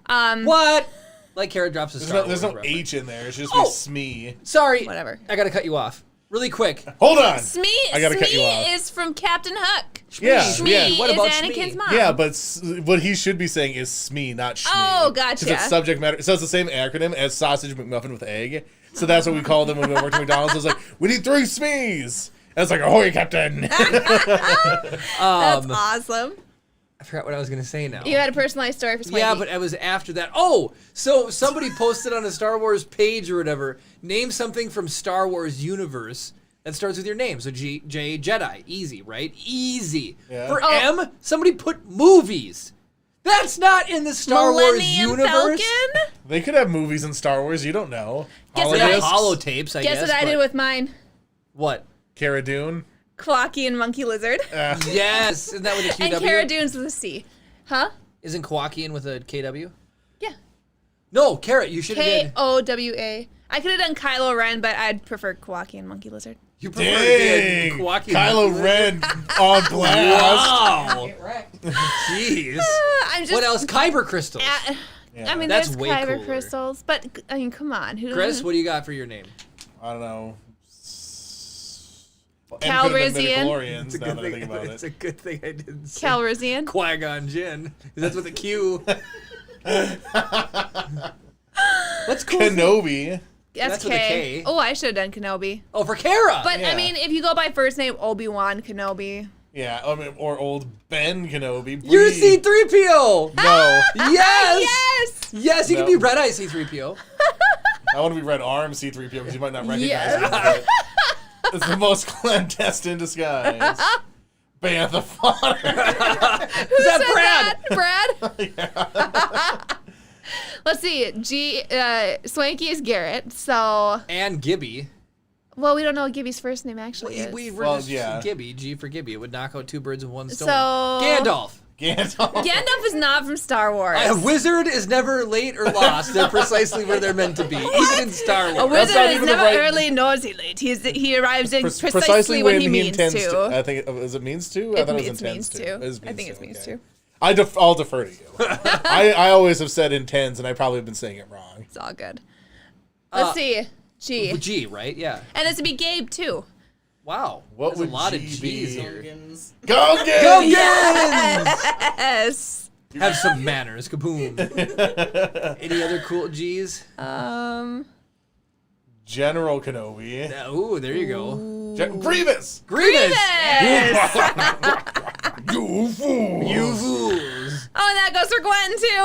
What? Like Kara drops a Star There's Wars no reference. H in there. It's just Smee. Sorry. Whatever. I gotta cut you off. Really quick. Hold on. Smee I gotta cut you off. is from Captain Hook. Yeah, Shmee yeah. What is about Anakin's Shmee? mom. Yeah, but what he should be saying is Smee, not Shmee. Oh, gotcha. 'Cause it's subject matter. So it's the same acronym as Sausage McMuffin with egg. So that's what we called them when we worked at McDonald's. It was like, we need 3 Smees. And it's like, ahoy, Captain. That's awesome. I forgot what I was gonna say now. You had a personalized story for Swanky. Yeah, but it was after that. Oh, so somebody posted on a Star Wars page or whatever. Name something from Star Wars universe that starts with your name. So J, Jedi. Easy, right? Easy. Yeah. For M, somebody put movies. That's not in the Star Wars Millennium universe. Falcon? They could have movies in Star Wars. You don't know. Guess what They I- have holotapes, I guess. Guess what I did with mine? What? Cara Dune. Quacky and Monkey Lizard. Yes. Isn't that with a QW? And Cara Dune's with a C. Huh? Isn't Kowakian with a KW? Yeah. No, Carrot, you should have did. Kowa. I could have done Kylo Ren, but I'd prefer Quacky and Monkey Lizard. You prefer Dang. Kowakian. Kylo Ren on blast. Wow. Get wrecked. Jeez. I'm just. What else? Kyber crystals. I mean, That's there's way Kyber cooler. crystals, but I mean, come on. Chris, what do you got for your name? I don't know. Calrissian. Midichlorians, now that I think about It's it. a good thing I didn't say Calrissian. Qui-Gon Jinn. That's with a Q. What's cool? Kenobi. That's with a K. Oh, I should have done Kenobi. Oh, for Kara. But Yeah. I mean, if you go by first name, Obi-Wan Kenobi. Yeah, I mean, or old Ben Kenobi. You're Bree. C-3PO. No. Yes. Yes. Yes, you No. can be Red Eye C-3PO. I want to be Red Arm C-3PO because you might not recognize Yes. it. But it's the most clandestine disguise. Bantha fodder. Is that Brad? Brad? Let's see. Swanky is Garrett, so... And Gibby. Well, we don't know what Gibby's first name actually is. We were Well, just yeah. Gibby, G for Gibby. It would knock out 2 birds with 1 stone. So- Gandalf. Gandalf. Gandalf is not from Star Wars. A wizard is never late or lost. They're precisely where they're meant to be, even in Star A Wars. wizard not is even the never right- early nor is he late. He arrives in Precisely precisely when he means intends to. I think is it means to? I It thought it means was intends to. to. It is I think it's means okay. to. I'll defer to you. I always have said intends, and I probably have been saying it wrong. It's all good. Let's see. G. G, right? Yeah. And it's to be Gabe, too. Wow. What There's would a lot of G G's be? here. Gilligan's. Go get Go it! Yes. Have some manners. Kaboom. Any other cool G's? General Kenobi. Ooh, there you go. Grievous! Grievous. Yes. You fool! You fools. Oh, and that goes for Gwen, too.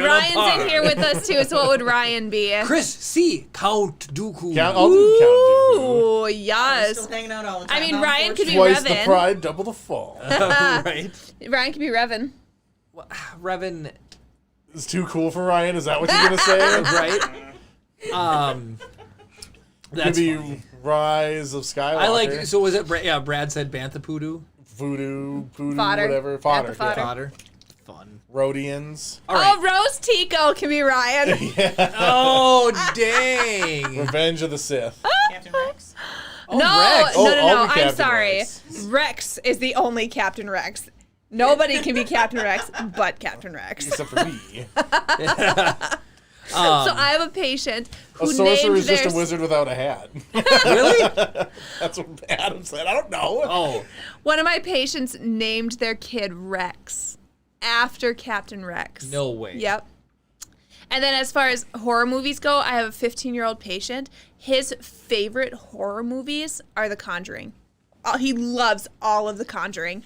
Ryan's in here with us, too, so what would Ryan be? Chris C. Count Dooku. I'll do Count Dooku. Ooh, yes. does. Still hanging out all the time. I mean, Ryan could be Twice the Revan. pride, double the fall. Right. Ryan could be Revan. Well, Revan, It's too cool for Ryan. Is that what you're gonna say? right? Could That's be funny. Rise of Skywalker. I like. So was it? Yeah, Brad said Bantha Poodoo. Voodoo, Fodder. whatever. Bantha Fodder. fodder. Yeah. Fodder. Fun. Rhodians. All right. Oh, Rose Tico can be Ryan. Oh, dang. Revenge of the Sith. Captain Rex. Oh, no, Rex. no, Oh, no, all no. be I'm Captain sorry. Rex. Rex is the only Captain Rex. Nobody can be Captain Rex but Captain Rex. Except for me. So I have a patient A who sorcerer named is just their a wizard without a hat. Really? That's what Adam said. I don't know. Oh, one of my patients named their kid Rex after Captain Rex. no way. Yep. And then as far as horror movies go, I have a 15-year-old patient. His favorite horror movies are The Conjuring. He loves all of The Conjuring.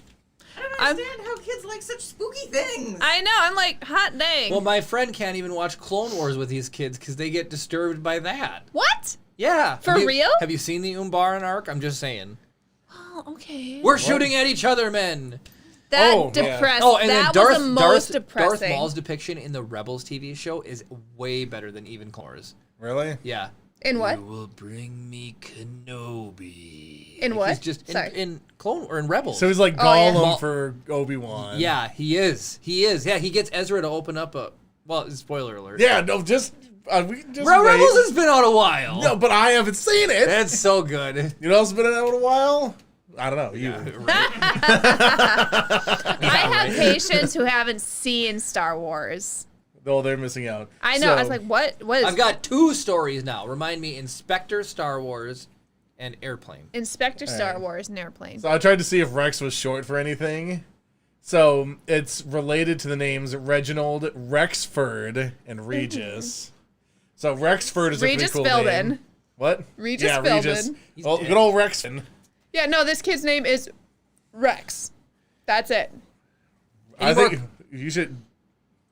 I don't understand how kids like such spooky things. I know. I'm like, hot dang. Well, my friend can't even watch Clone Wars with these kids because they get disturbed by that. What? Yeah. For Have you- real? Have you seen the Umbaran arc? I'm just saying. Oh, okay. We're shooting at each other, men. That Oh, yeah. depressed. Oh, and that then was the most Darth depressing. Maul's depiction in the Rebels TV show is way better than even Clone Wars. Really? Yeah. In what? You will bring me Kenobi. In what? He's just Sorry. in Clone or in Rebels. So he's like Oh, yeah. Gollum Well- for Obi-Wan. yeah, he is. He is. Yeah, he gets Ezra to open up a. Well, spoiler alert. Yeah, no, just... we can just Rebels wait. has been out a while. No, but I haven't seen it. That's so good. You know what's been out a while? I don't know. You. I have patients who haven't seen Star Wars. No, they're missing out. I know. So, I was like, what? What is I've got 2 stories now. Remind me: Inspector Star Wars and Airplane. Inspector Star Alright. Wars and Airplane? So I tried to see if Rex was short for anything. So it's related to the names Reginald, Rexford, and Regis. So Rexford is a Regis pretty cool Philbin. name. What? Regis yeah, Philbin. Regis. He's Oh, dead. good old Rexon. Yeah, no, this kid's name is Rex. That's it. I more- think you should.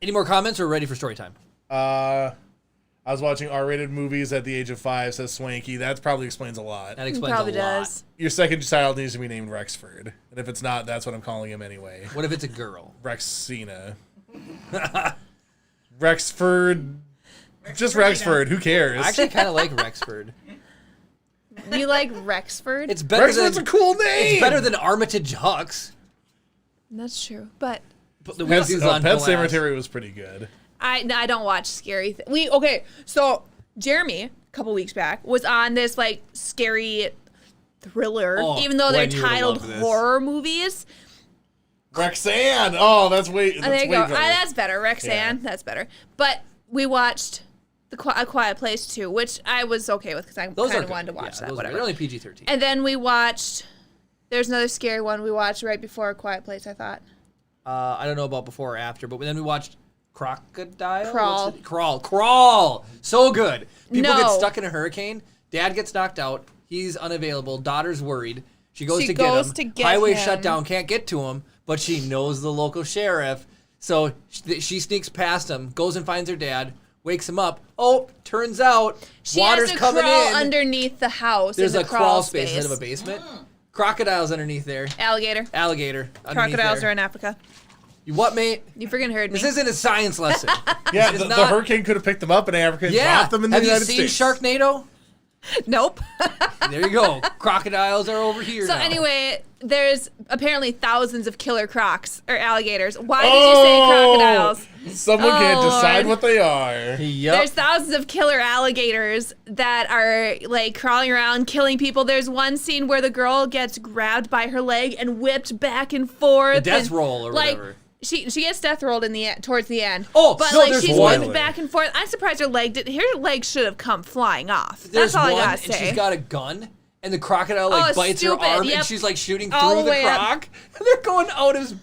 Any more comments or ready for story time? I was watching R-rated movies at the age of 5. Says Swanky. That probably explains a lot. That explains Probably a lot. does. Your second child needs to be named Rexford, and if it's not, that's what I'm calling him anyway. What if it's a girl? Rexina. Rexford. Just Rexford. Who cares? I actually kind of like Rexford. You like Rexford? It's better Rexford's than a cool name. it's better than Armitage Hux. That's true. But Put the Pet, Wheaties on Pet blast. Cemetery was pretty good. I don't watch scary. So Jeremy a couple weeks back was on this like scary thriller, Oh, even though they're Gwen, you would've titled loved this. horror movies. Rexanne. Oh, that's way. That's There you way go. better. That's better. Rexanne. Yeah. That's better. But we watched A Quiet Place 2, which I was okay with because I Those kind are of wanted to good. watch Yeah, that. those are Whatever. good. They're only PG-13. And then we watched. There's another scary one we watched right before A Quiet Place. I thought. I don't know about before or after, but then we watched Crocodile. Crawl. What's it? Crawl. So good. People get No. stuck in a hurricane. Dad gets knocked out. He's unavailable. Daughter's worried. She goes She to goes get to him. get Highway him. shut down. Can't get to him, but she knows the local sheriff. So she sneaks past him, goes and finds her dad, wakes him up. Oh, turns out She water's has to coming crawl in. underneath the house. There's in a the crawl space instead of a basement. Crocodiles underneath there. Alligator. Alligator. underneath Crocodiles there. are in Africa. You what, mate? You freaking heard me. This isn't a science lesson. Yeah, It's the not- hurricane could have picked them up in Africa and Yeah. dropped them in the Have United you seen States. Sharknado? Nope. There you go. Crocodiles are over here So now. anyway, there's apparently thousands of killer crocs or alligators. Why did you say crocodiles? Someone can't Oh, decide Lord. what they are. Yep. There's thousands of killer alligators that are like crawling around killing people. There's one scene where the girl gets grabbed by her leg and whipped back and forth. The death and, roll or like, whatever. She gets death rolled in the end, towards the end. Oh, but no, like there's she's one. whipped back and forth. I'm surprised her leg should have come flying off. There's That's all one, I gotta and say. she's got a gun, and the crocodile like Oh, bites stupid, her arm, yep. and she's like shooting All through the the way up. croc. And they're going out his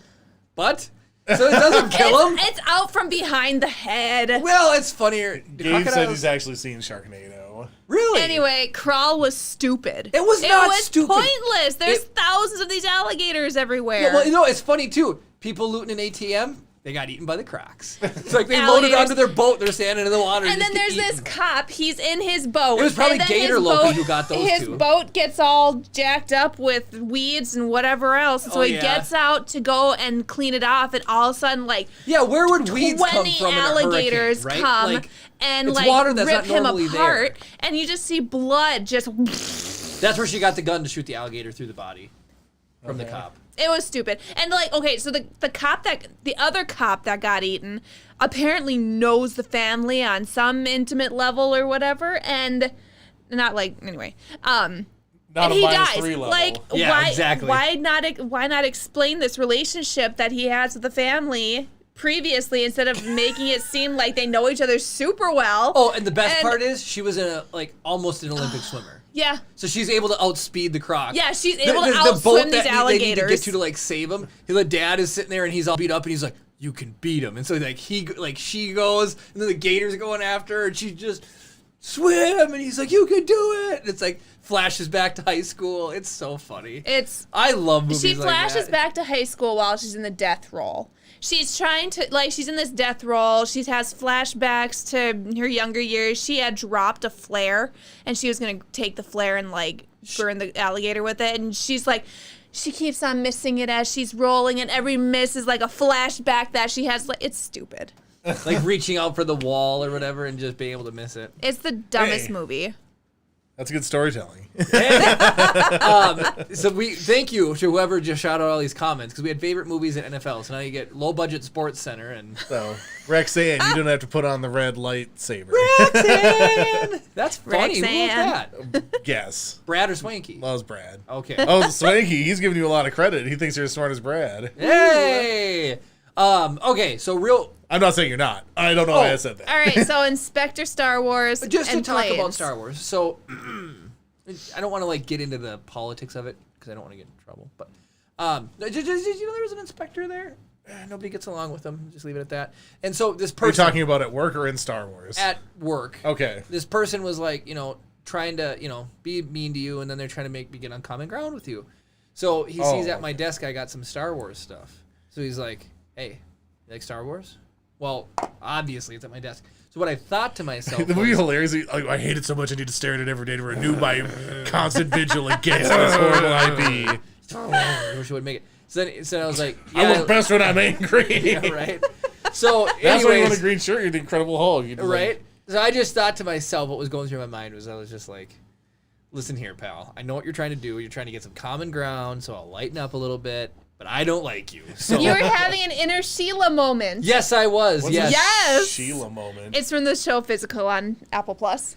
butt, so it doesn't kill him. It's out from behind the head. Well, it's funnier. The Gabe said crocodiles- he's actually seen Sharknado. really. Anyway, Crawl was stupid. It was not stupid. Pointless. There's It- thousands of these alligators everywhere. Yeah, well, you know, it's funny too. People looting an ATM. They got eaten by the crocs. It's like they loaded onto their boat. They're standing in the water. And then there's this cop. He's in his boat. It was probably Gator Loki who got those his two. His boat gets all jacked up with weeds and whatever else. And so he gets out to go and clean it off. And all of a sudden, like, where would weeds come 20 from alligators in a hurricane, right? come like, and it's like water that's rip not him normally apart. there. And you just see blood just. That's where she got the gun to shoot the alligator through the body from the cop. It was stupid. And like, okay, so the other cop that got eaten apparently knows the family on some intimate level or whatever, and not like anyway. Not and a he minus dies. 3 level. Like, Yeah, exactly. Why not explain this relationship that he has with the family previously instead of making it seem like they know each other super well? Oh, and the best part is she was almost an Olympic swimmer. Yeah. So she's able to outspeed the croc. Yeah, she's able to outswim these alligators. They need to get to like save him. The dad is sitting there and he's all beat up and he's like, "You can beat him." And so she goes and then the gator's going after her and she just swim and he's like, "You can do it." And it's like flashes back to high school. It's so funny. I love movies like that. She flashes back to high school while she's in the death roll. She's trying to, like, she's in this death roll. She has flashbacks to her younger years. She had dropped a flare, and she was going to take the flare and, like, burn the alligator with it. And she's like, she keeps on missing it as she's rolling, and every miss is, like, a flashback that she has. Like, it's stupid. Like reaching out for the wall or whatever and just being able to miss it. It's the dumbest movie. That's good storytelling. So we thank you to whoever just shouted out all these comments because we had favorite movies in NFL. So now you get low budget sports center and So Rexanne, you don't have to put on the red lightsaber. Rexanne. That's funny. Who was Rexanne. that? Yes. Brad or Swanky? Loves Brad. Okay. Oh, Swanky, he's giving you a lot of credit. He thinks you're as smart as Brad. Hey. Okay. So I'm not saying you're not. I don't know why I said that. All right, so Inspector Star Wars just to and talk about planes. Star Wars. So I don't want to like get into the politics of it because I don't want to get in trouble. But did you know there was an inspector there? Nobody gets along with him. Just leave it at that. And so this person. Are you talking about at work or in Star Wars? At work. Okay. This person was like, trying to, be mean to you, and then they're trying to make me get on common ground with you. So he sees at my desk I got some Star Wars stuff. So he's like, "Hey, you like Star Wars?" Well, obviously it's at my desk. So what I thought to myself The movie was, hilarious. Like, I hate it so much I need to stare at it every day to renew my constant vigil against this horrible IP. I wish I would make it. So I was like, I look best when I'm angry. yeah, right. So That's why you want a anyways, green shirt. You're the Incredible Hulk. You're just right? So I just thought to myself, what was going through my mind was I was just like, listen here, pal. I know what you're trying to do. You're trying to get some common ground, so I'll lighten up a little bit. But I don't like you. So You were having an inner Sheila moment. yes, I was. What's Yes. a Yes. Sheila moment. It's from the show Physical on Apple Plus.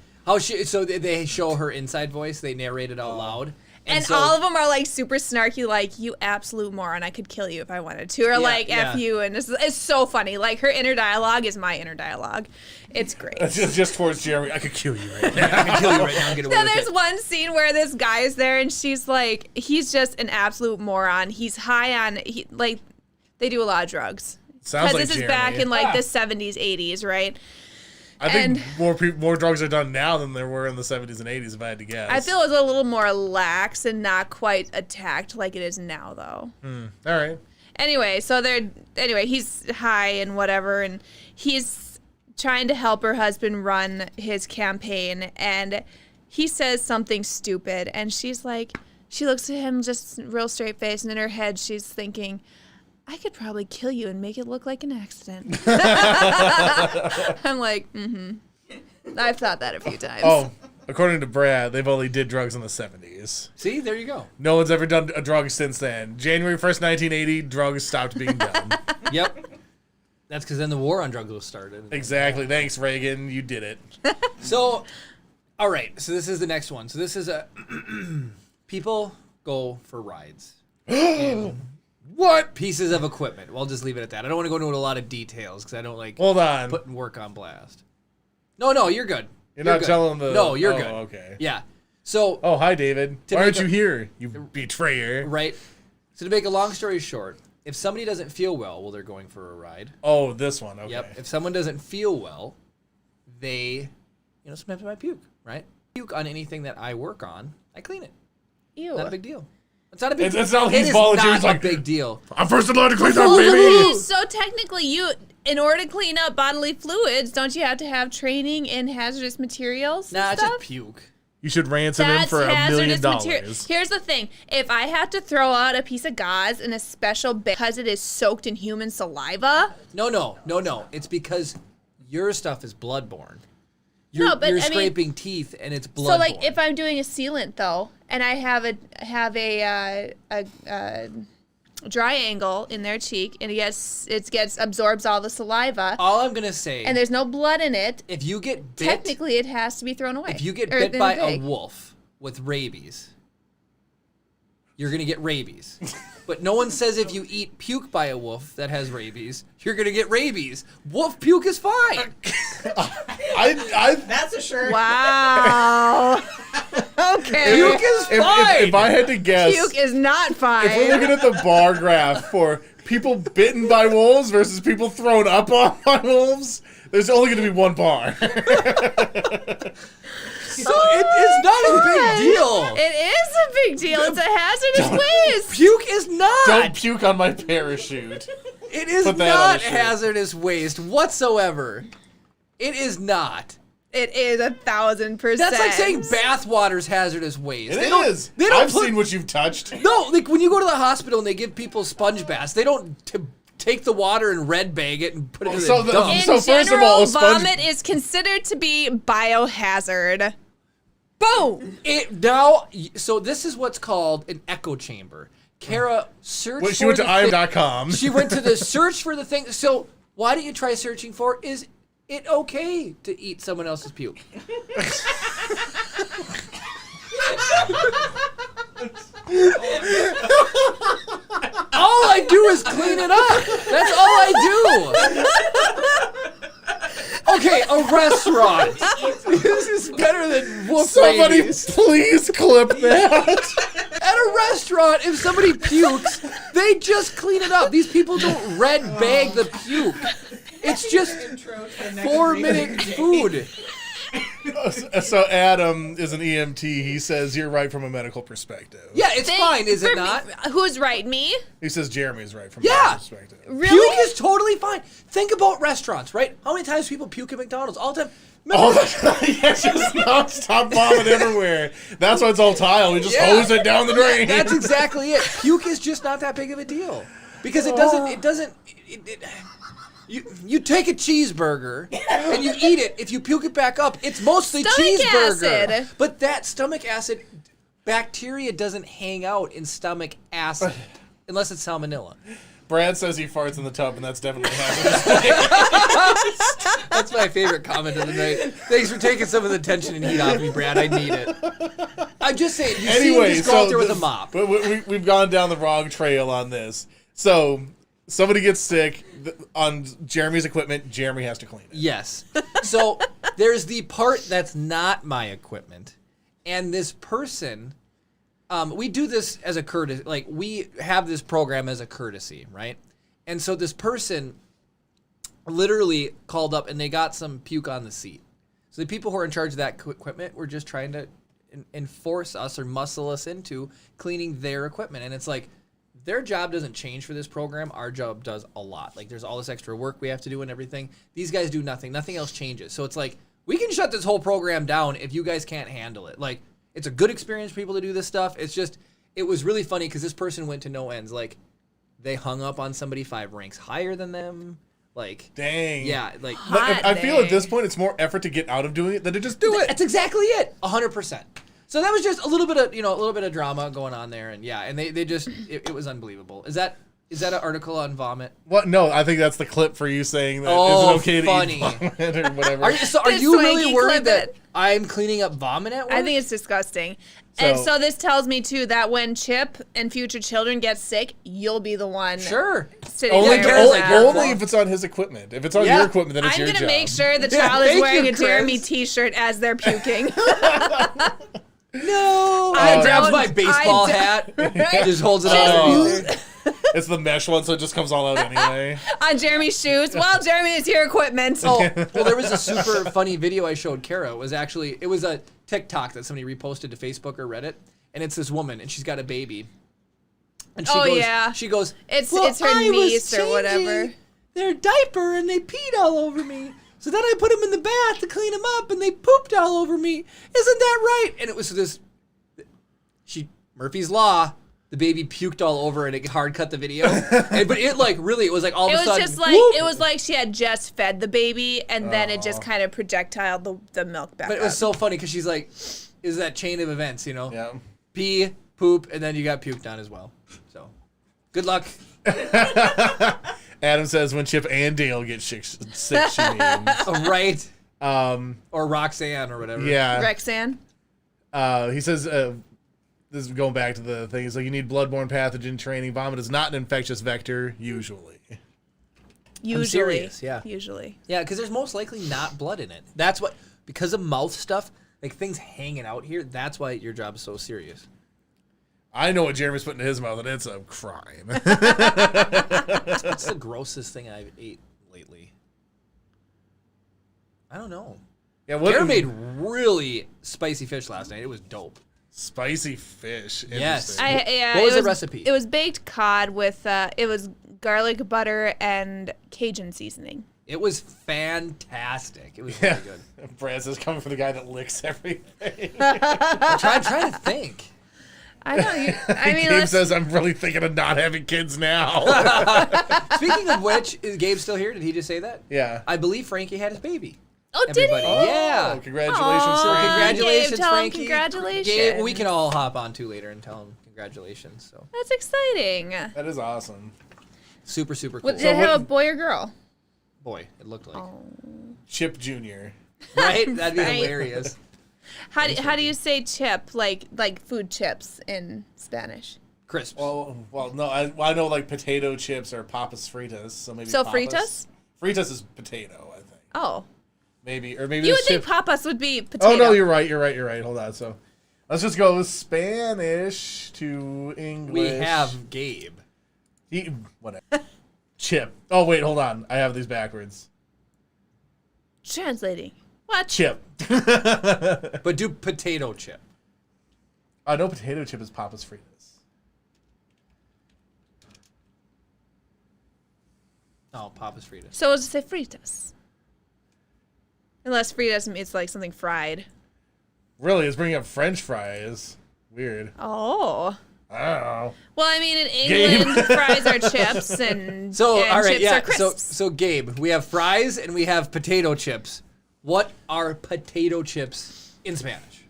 So they show her inside voice. They narrate it out loud. And so, all of them are like super snarky, like, "You absolute moron, I could kill you if I wanted to," or like, yeah. "F you," and it's so funny. Like, her inner dialogue is my inner dialogue. It's great. That's just towards Jeremy. I could kill you right now. I can kill you right now and get away Then with there's it. one scene where this guy is there, and she's like, he's just an absolute moron. He's high on, like, they do a lot of drugs. Sounds like this is Jeremy. back in like the 70s, 80s, right? I think and- more drugs are done now than there were in the 70s and 80s, if I had to guess. I feel it was a little more lax and not quite attacked like it is now, though. All right. Anyway, he's high and whatever, and he's trying to help her husband run his campaign, and he says something stupid, and she's like, she looks at him just real straight face, and in her head she's thinking, I could probably kill you and make it look like an accident. I'm like, I've thought that a few times. Oh, according to Brad, they've only did drugs in the 70s. See, there you go. No one's ever done a drug since then. January 1st, 1980, drugs stopped being done. Yep. That's because then the war on drugs was started. Exactly. Thanks, Reagan. You did it. So, all right. So this is the next one. So this is a people go for rides. What? Pieces of equipment. Well, I'll just leave it at that. I don't want to go into a lot of details because I don't like Hold on. putting work on blast. No, you're good. You're not good. telling the... No, you're oh, good. Okay. Yeah. So, Oh, hi, David. To Why make aren't a- you here, you betrayer? right. So to make a long story short, if somebody doesn't feel well they're going for a ride. Oh, this one. Okay. Yep. If someone doesn't feel well, they, sometimes I might puke, right? Puke on anything that I work on, I clean it. Ew. Not a big deal. It's not a big It's deal. not like It he's is volunteering. not He's a like, big deal. I'm first in line to clean So, up, baby. so technically, in order to clean up bodily fluids, don't you have to have training in hazardous materials? Nah, and it's stuff? just puke. You should ransom him That's for $1 million. hazardous material. Here's the thing: if I had to throw out a piece of gauze in a special bin because it is soaked in human saliva, No. It's because your stuff is bloodborne. No, but, you're I mean- scraping teeth and it's bloodborne. so like if I'm doing a sealant though, and I have a dry angle in their cheek, and it gets absorbs all the saliva, all I'm gonna say, and there's no blood in it. if you get bit, Technically, it has to be thrown away. if you get Or bit in by a pig. wolf with rabies, you're gonna get rabies. But no one says if you eat puke by a wolf that has rabies, you're gonna get rabies. Wolf puke is fine. That's a sure. Wow. Okay. Puke is fine. If I had to guess, Puke is not fine. if we're looking at the bar graph for people bitten by wolves versus people thrown up on by wolves, there's only going to be one bar. So it's not a big deal. It is a big deal. It's a hazardous waste. Puke is not. Don't puke on my parachute. It is Put that on not a shirt. hazardous waste whatsoever. It is not. It is 1,000%. That's like saying bathwater's hazardous waste. It They don't- is. They don't I've put, seen what you've touched. No, like when you go to the hospital and they give people sponge baths, they don't take the water and red bag it and put it in So the the- dump. In So first of general, all, a sponge- vomit is considered to be biohazard. Boom. So this is what's called an echo chamber. Kara searched When she for went to the thing- im.com. She went to the search for the thing. So why don't you try searching for, is it okay to eat someone else's puke? All I do is clean it up. That's all I do. Okay, a restaurant. This is better than wolf Somebody rabies. please clip that. At a restaurant, if somebody pukes, they just clean it up. These people don't red bag the puke. It's just Intro to the next 4-minute reading. food. So Adam is an EMT. He says you're right from a medical perspective. Yeah, it's fine, is it For not? me- who's right? Me? He says Jeremy's right from a Yeah. medical perspective. Really? Puke is totally fine. Think about restaurants, right? How many times people puke at McDonald's all the time? Oh, Remember- yeah, just non-stop vomit everywhere. That's why it's all tile. We just Yeah. hose it down the drain. That's exactly it. Puke is just not that big of a deal because it doesn't. You take a cheeseburger and you eat it. If you puke it back up, it's mostly Stomach cheeseburger. acid. But that stomach acid, bacteria doesn't hang out in stomach acid unless it's salmonella. Brad says he farts in the tub, and that's definitely hazardous. That's my favorite comment of the night. Thanks for taking some of the tension and heat off me, Brad. I need it. I'm just saying. You see him Anyway, just go out so there with a this- mop. But we've gone down the wrong trail on this. So somebody gets sick on Jeremy's equipment. Jeremy has to clean it. Yes. So there's the part that's not my equipment, and this person, we do this as a courtesy. Like we have this program as a courtesy, right? And so this person literally called up and they got some puke on the seat. So the people who are in charge of that equipment were just trying to enforce us or muscle us into cleaning their equipment, and it's like, their job doesn't change for this program. Our job does a lot. Like, there's all this extra work we have to do and everything. These guys do nothing. Nothing else changes. So it's like, we can shut this whole program down if you guys can't handle it. Like, it's a good experience for people to do this stuff. It's just, it was really funny because this person went to no ends. Like, they hung up on somebody 5 ranks higher than them. Like, Dang. yeah, like, Hot I feel at dang. this point it's more effort to get out of doing it than to just do it. that's exactly it. 100%. So that was just a little bit of drama going on there, and yeah, and they just it was unbelievable. Is that an article on vomit? What? No, I think that's the clip for you saying that Oh, is it okay funny. to eat vomit or whatever. Are This you swanky really worried clip that it. I'm cleaning up vomit at work? I think it's disgusting. And So- so this tells me too that when Chip and future children get sick, you'll be the one sure. sitting only there. cares, with like, them. your only fault. if it's on his equipment. If it's on Yeah. your equipment, then it's I'm your gonna job. make sure the Yeah, child is thank wearing you, a Jeremy Chris. t-shirt as they're puking. No. I He grabs don't- my baseball I hat, Right? just holds it Oh. out. It's the mesh one, so it just comes all out anyway. On Jeremy's shoes. Well, Jeremy is your equipment. Oh, well, there was a super funny video I showed Kara. It was a TikTok that somebody reposted to Facebook or Reddit, and it's this woman, and she's got a baby, And Oh, yeah. She goes, It's "Well, her I was niece or whatever." changing their diaper and they peed all over me. So then I put them in the bath to clean them up and they pooped all over me. Isn't that right? And it was this, Murphy's Law. The baby puked all over and it hard cut the video. But it was like all of a sudden. It was like she had just fed the baby and then it just kind of projectiled the milk back But it was up. so funny because she's like, is that chain of events, you know? Yeah. Pee, poop, and then you got puked on as well. So, good luck. Adam says when Chip and Dale get sick, she means. Right? Or Roxanne or whatever. Yeah. Rexan? He says, this is going back to the thing. It's like you need bloodborne pathogen training. Vomit is not an infectious vector, usually. Usually. serious, yeah. Usually. Yeah, because there's most likely not blood in it. That's what, because of mouth stuff, like things hanging out here, that's why your job is so serious. I know what Jeremy's putting in his mouth, and it's a crime. What's the grossest thing I've ate lately? I don't know. Yeah, what Jeremy made really spicy fish last night. It was dope. Spicy fish. Yes. Interesting. What was the recipe? It was baked cod with, it was garlic butter and Cajun seasoning. It was fantastic. It was Yeah. really good. Brad says coming from the guy that licks everything. I'm trying to think. I know. Gabe let's- says I'm really thinking of not having kids now. Speaking of which, is Gabe still here? Did he just say that? Yeah. I believe Frankie had his baby. Oh, did he? Everybody. Yeah. Oh, congratulations, Aw. So Frankie. congratulations, Gabe, tell him Frankie. congratulations. Gabe, we can all hop on too later and tell him congratulations. So That's exciting. That is awesome. super, super cool. Did it what- have a boy or girl? Boy, it looked like. Chip Jr. Right? That'd be Right. hilarious. How do you say chip, like food chips in Spanish? Crisps. Well, no, I know like potato chips or papas fritas, so maybe So papas. fritas? Fritas is potato, I think. Oh. Maybe You would there's think chip- papas would be potato. Oh no, you're right. Hold on. So let's just go Spanish to English. We have Gabe. Whatever. Chip. Oh wait, hold on. I have these backwards. Translating. What? Chip. But do potato chip. I know potato chip is papas fritas. Oh, Papa's Fritas. So it's say fritas. Unless fritas means like something fried. Really, it's bringing up French fries. Weird. Oh. I don't know. Well, I mean, in England, fries are chips and, So, and all right, chips yeah. are crisps. So, Gabe, we have fries and we have potato chips. What are potato chips in Spanish?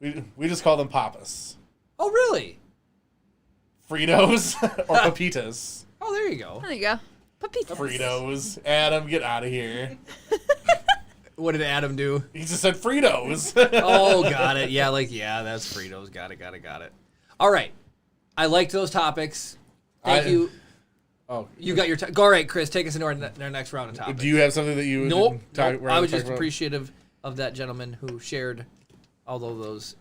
We just call them papas. Oh, really? Fritos or papitas. Oh, there you go. There you go. Papitas. Fritos. Adam, get out of here. What did Adam do? He just said Fritos. Oh, got it. Yeah, that's Fritos. Got it. All right. I liked those topics. Thank you. Oh, You got your go. All right, Chris, take us into our next round of topics. do you have something that you Nope. talk, Nope. rather I was talk just about? appreciative of that gentleman who shared all of those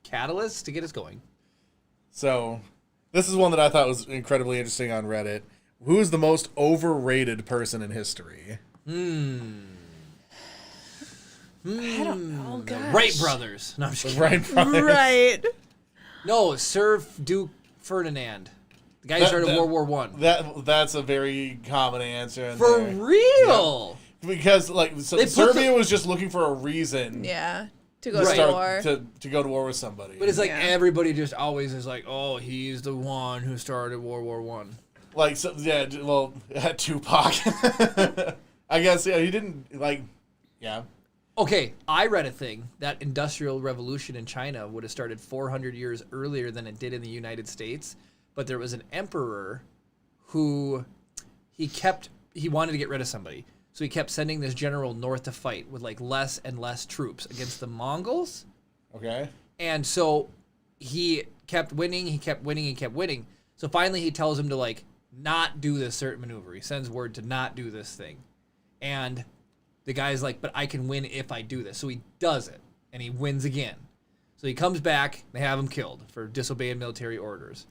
catalysts to get us going. So, this is one that I thought was incredibly interesting on Reddit. Who is the most overrated person in history? I don't know. Gosh. Wright brothers. No, I'm just kidding. Right, brothers. Right. No, Sir Duke Ferdinand, the guy who started World War One. That's a very common answer. In For there. real. Because They put Serbia was just looking for a reason Yeah. To to go to start war. to go to war with somebody. But it's like Yeah. everybody just always is like, oh, he's the one who started World War One. like Tupac. I guess he didn't like. Yeah. Okay, I read a thing that Industrial Revolution in China would have started 400 years earlier than it did in the United States, but there was an emperor who he wanted to get rid of somebody. So he kept sending this general north to fight with like less and less troops against the Mongols. Okay. And so he kept winning. So finally he tells him to like not do this certain maneuver. He sends word to not do this thing. And the guy's like, but I can win if I do this. So he does it, and he wins again. So he comes back, they have him killed for disobeying military orders.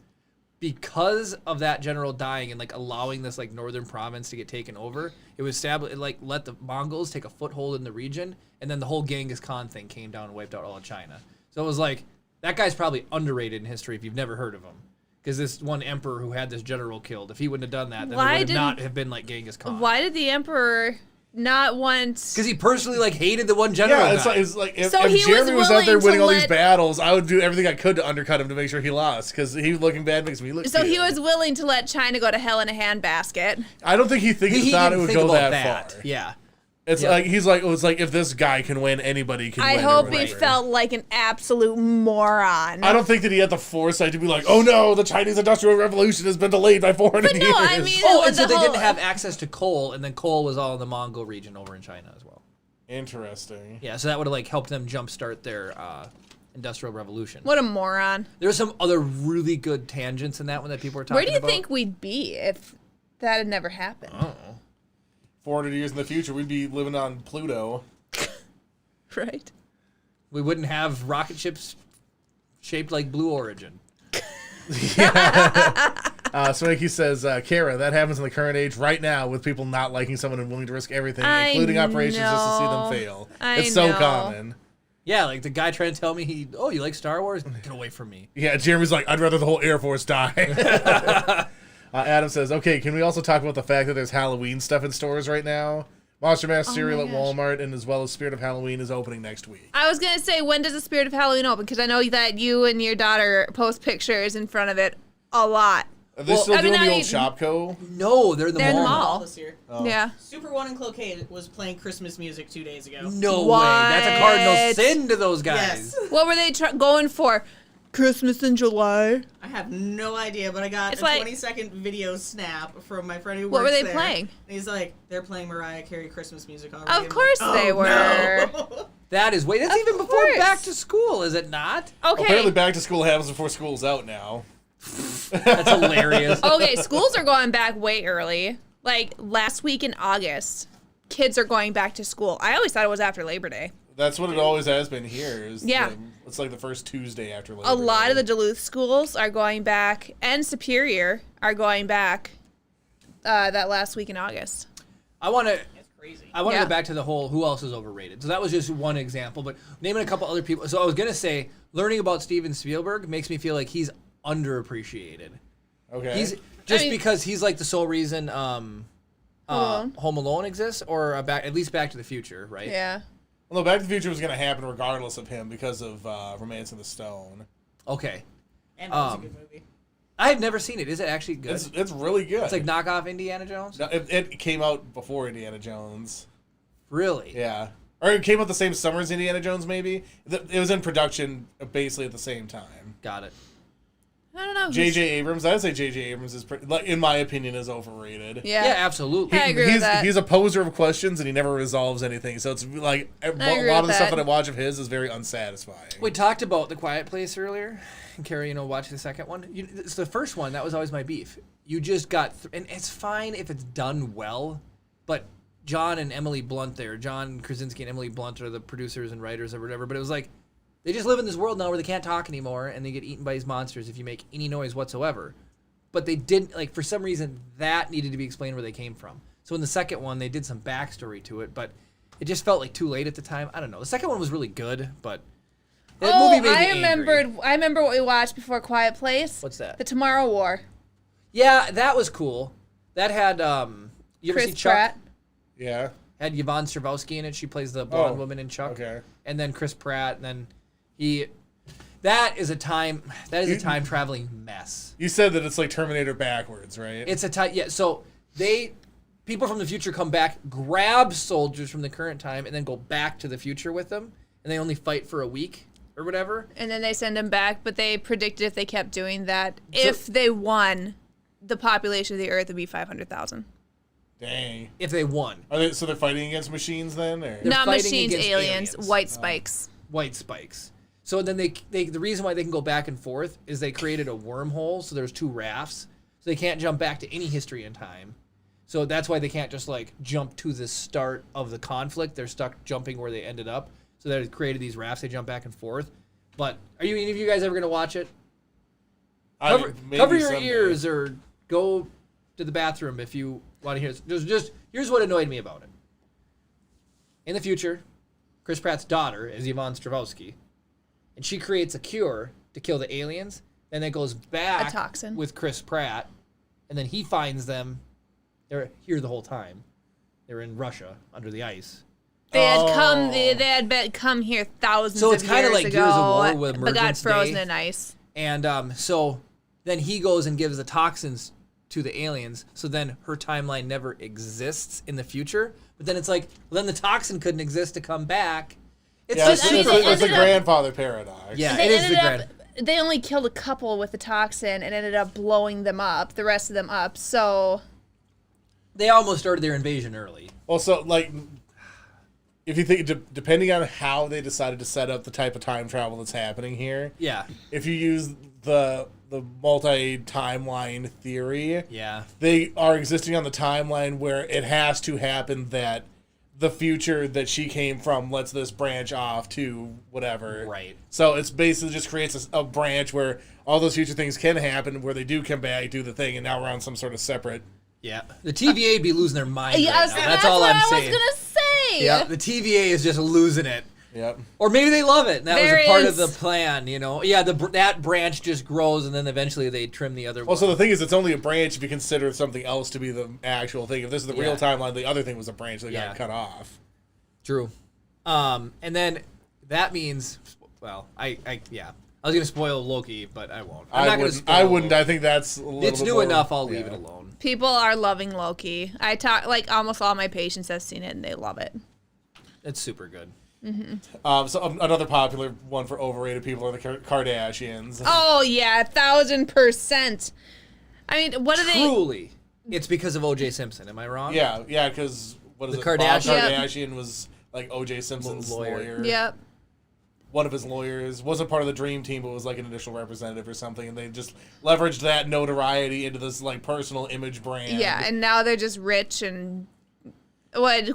Because of that general dying and like allowing this like northern province to get taken over, it was established, it, like let the Mongols take a foothold in the region, and then the whole Genghis Khan thing came down and wiped out all of China. So it was like, That guy's probably underrated in history if you've never heard of him. Because this one emperor who had this general killed, if he wouldn't have done that, then there would not have been like Genghis Khan. Why did the emperor not want? Because he personally like hated the one general. Yeah, guy. it's like if, So if he Jeremy was out there was willing winning to all these let- battles, I would do everything I could to undercut him to make sure he lost. Because he looking bad makes me look. So he good. was willing to let China go to hell in a handbasket. I don't think he thought it didn't would think go about that far. Yeah. It's Yeah. like he's like it was like if this guy can win, anybody can I win. or hope he whatever. felt like an absolute moron. I don't think that he had the foresight to be like, oh no, the Chinese Industrial Revolution has been delayed by 400 But no, years. I mean- Oh, With and so the they whole- didn't have access to coal, and then coal was all in the Mongol region over in China as well. Interesting. Yeah, so that would have like helped them jumpstart their industrial revolution. What a moron. There were some other really good tangents in that one that people were talking Where do you about. think we'd be if that had never happened? 400 years in the future, we'd be living on Pluto. Right? We wouldn't have rocket ships shaped like Blue Origin. Swanky says, Kara, that happens in the current age right now with people not liking someone and willing to risk everything, I including operations just to see them know. fail. I It's so know. common. Yeah, like the guy trying to tell me you like Star Wars? Get away from me. Yeah, Jeremy's like, I'd rather the whole Air Force die. Adam says, okay, can we also talk about the fact that there's Halloween stuff in stores right now? Monster Mash cereal at gosh. Walmart, and as well as Spirit of Halloween is opening next week. I was going to say, when does the Spirit of Halloween open? Because I know that you and your daughter post pictures in front of it a lot. Are they Well, still I mean, doing the I- old Shopco? No, they're in the They're in the mall. mall. This year. Yeah. Super One and Cloquet was playing Christmas music 2 days ago. No What? way. That's a cardinal sin to those guys. Yes. What were they going for? Christmas in July? I have no idea, but I got It's a like- 20-second video snap from my friend who What works were they there. playing? And he's like, they're playing Mariah Carey Christmas music already. Of I'm course like, they "Oh, were." no." That's Of even before course. back to school, is it not? Okay. Apparently back to school happens before school's out now. That's hilarious. Okay, schools are going back way early. Like last week in August, kids are going back to school. I always thought it was after Labor Day. That's what it always has been here. Yeah. It's like the first Tuesday after Labor A lot Day. of the Duluth schools are going back, and Superior are going back that last week in August. I want to That's crazy. I want to Yeah. go back to the whole who else is overrated. So that was just one example, but naming a couple other people. So I was going to say learning about Steven Spielberg makes me feel like he's underappreciated. Okay. He's just mean- because he's like the sole reason Alone. Home Alone exists, or at least Back to the Future, right? Yeah. Well, no, Back to the Future was going to happen regardless of him because of Romancing the Stone. Okay. And that was a good movie. I have never seen it. Is it actually good? It's really good. It's like knockoff Indiana Jones? No, it came out before Indiana Jones. Really? Yeah. Or it came out the same summer as Indiana Jones, maybe. It was in production basically at the same time. Got it. I don't know. J.J. Abrams, I'd say J.J. Abrams is, like, in my opinion, is overrated. Yeah. Yeah, absolutely. I agree with he's, that. He's a poser of questions, and he never resolves anything. So it's like a agree lot of with the stuff that. that I watch of his is very unsatisfying. We talked about The Quiet Place earlier. And Carrie, watch the second one. It's the first one. That was always my beef. You just got... and it's fine if it's done well, but John and Emily Blunt there, John Krasinski and Emily Blunt are the producers and writers or whatever, but it was like, they just live in this world now where they can't talk anymore, and they get eaten by these monsters if you make any noise whatsoever. But they didn't... like, for some reason, that needed to be explained where they came from. So in the second one, they did some backstory to it, but it just felt like too late at the time. I don't know. The second one was really good, but... that movie made me angry. I remember what we watched before Quiet Place. What's that? The Tomorrow War. Yeah, that was cool. That had you ever see Chris Chuck? Pratt. Yeah. Had Yvonne Stravosky in it. She plays the blonde Oh, woman in Chuck. okay. And then Chris Pratt, and then that is a time traveling mess. You said that it's like Terminator backwards, right? It's a time, yeah. So people from the future come back, grab soldiers from the current time, and then go back to the future with them, and they only fight for a week or whatever. And then they send him back, but they predicted if they kept doing that, if they won, the population of the Earth would be 500,000. Dang. If they won, So they're fighting against machines then? Or? They're Not fighting machines, against aliens, aliens. white spikes. white spikes. So then they the reason why they can go back and forth is they created a wormhole. So there's two rafts, so they can't jump back to any history in time. So that's why they can't just like jump to the start of the conflict. They're stuck jumping where they ended up. So they created these rafts. They jump back and forth. But are you any of you guys ever gonna watch it? Maybe Cover your someday. ears or go to the bathroom if you want to hear this. Just here's what annoyed me about it. In the future, Chris Pratt's daughter is Yvonne Stravosky, and she creates a cure to kill the aliens. Then it goes back A toxin. with Chris Pratt, and then he finds them. They're here the whole time. They're in Russia under the ice. They had come here thousands So it's of kind years of like ago, Gears of War with but got Emergence frozen Day. in ice. And so then he goes and gives the toxins to the aliens. So then her timeline never exists in the future. But then it's like, well, then the toxin couldn't exist to come back. It's Yeah, just it's, super. it's a ended up- grandfather paradox. Yeah, They it is the ended grand. up. They only killed a couple with the toxin and ended up blowing them up, the rest of them up. So They almost started their invasion early. Also, like, if you think, depending on how they decided to set up the type of time travel that's happening here, Yeah. if you use the multi-timeline theory, Yeah. they are existing on the timeline where it has to happen that the future that she came from lets this branch off to whatever. Right. So it's basically just creates a branch where all those future things can happen, where they do come back, do the thing, and now we're on some sort of separate. Yeah. The TVA would be losing their mind yeah, right now. That's all what I'm I saying. was gonna say. Yeah. The TVA is just losing it. Yep. Or maybe they love it. And that was There a part of is- the plan, you know. Yeah, that branch just grows, and then eventually they trim the other one. Also, the thing is, it's only a branch if you consider something else to be the actual thing. If this is the real Yeah. timeline, the other thing was a branch that Yeah. got cut off. True. And then that means, well, I was gonna spoil Loki, but I won't. I'm not gonna wouldn't. spoil I wouldn't. Loki. I think that's a little It's bit new more- enough. I'll leave yeah. it alone. People are loving Loki. I talk like almost all my patients have seen it and they love it. It's super good. Another popular one for overrated people are the Kardashians. Oh yeah, 1,000%. I mean, what are they? Truly, it's because of O.J. Simpson. Am I wrong? Yeah, because what is The it? Bob Kardashian- Kardashian was like O.J. Simpson's Lawyer. lawyer. Yep. One of his lawyers wasn't part of the dream team, but was like an initial representative or something, and they just leveraged that notoriety into this like personal image brand. Yeah, and now they're just rich and what?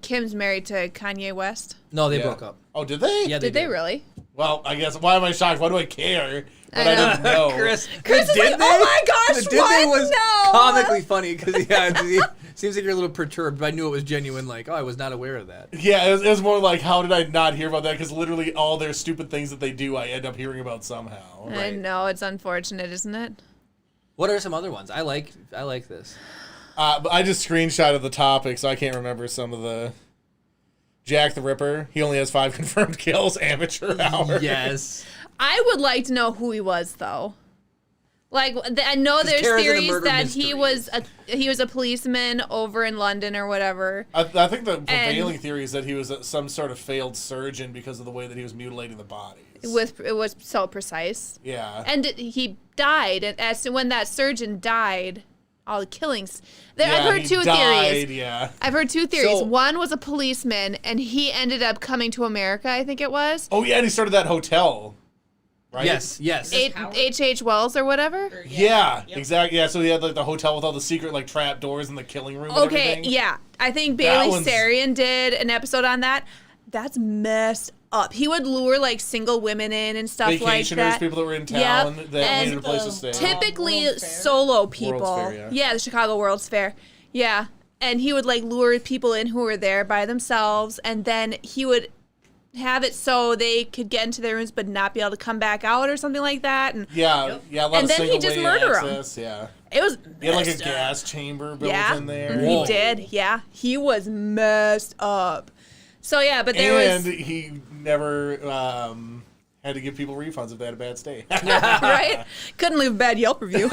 Kim's married to Kanye West. No, they Yeah. broke up. Oh, did they? Yeah, Did they did. really? Well, I guess why am I shocked? Why do I care? But I I, know. didn't know. Chris Chris is did like, they? "Oh my gosh, The did what? they was No." comically funny because it seems like you're a little perturbed, but I knew it was genuine. Like, oh, I was not aware of that. Yeah, it was more like, how did I not hear about that? Because literally all their stupid things that they do, I end up hearing about somehow. I know, it's unfortunate, isn't it? What are some other ones? I like this. But I just screenshotted the topic, so I can't remember some of the. Jack the Ripper. He only has 5 confirmed kills. Amateur hour. Yes. I would like to know who he was, though. Like, I know there's Kara's in a theories murder that mystery. he was a policeman over in London or whatever. I think the prevailing theory is that he was some sort of failed surgeon because of the way that he was mutilating the bodies. It was so precise. Yeah. And he died, and as to when that surgeon died, all the killings. I've Yeah, heard he two died, theories. Yeah. I've heard two theories. So- One was a policeman, and he ended up coming to America, I think it was. Oh, yeah, and he started that hotel. Right? Yes. H.H. Wells or whatever. Or, Yeah, Yep. exactly. Yeah, so he had like the hotel with all the secret like trap doors in the killing room. And Okay, everything. yeah. I think That Bailey one's- Sarian did an episode on that. That's messed up. He would lure like single women in and stuff like Vacationers, that. people that were in town that and needed a place to stay. Typically World's Fair? solo people. Fair, yeah. The Chicago World's Fair. Yeah. And he would like lure people in who were there by themselves, and then he would have it so they could get into their rooms but not be able to come back out or something like that. And Yeah, yeah. A lot And of then he single just way murder 'em. access. Yeah, it was he had like a messed up. gas chamber built Yeah, in there. He did. Yeah, he was messed up. So yeah, but there And was he never had to give people refunds if they had a bad stay. right. Couldn't leave a bad Yelp review.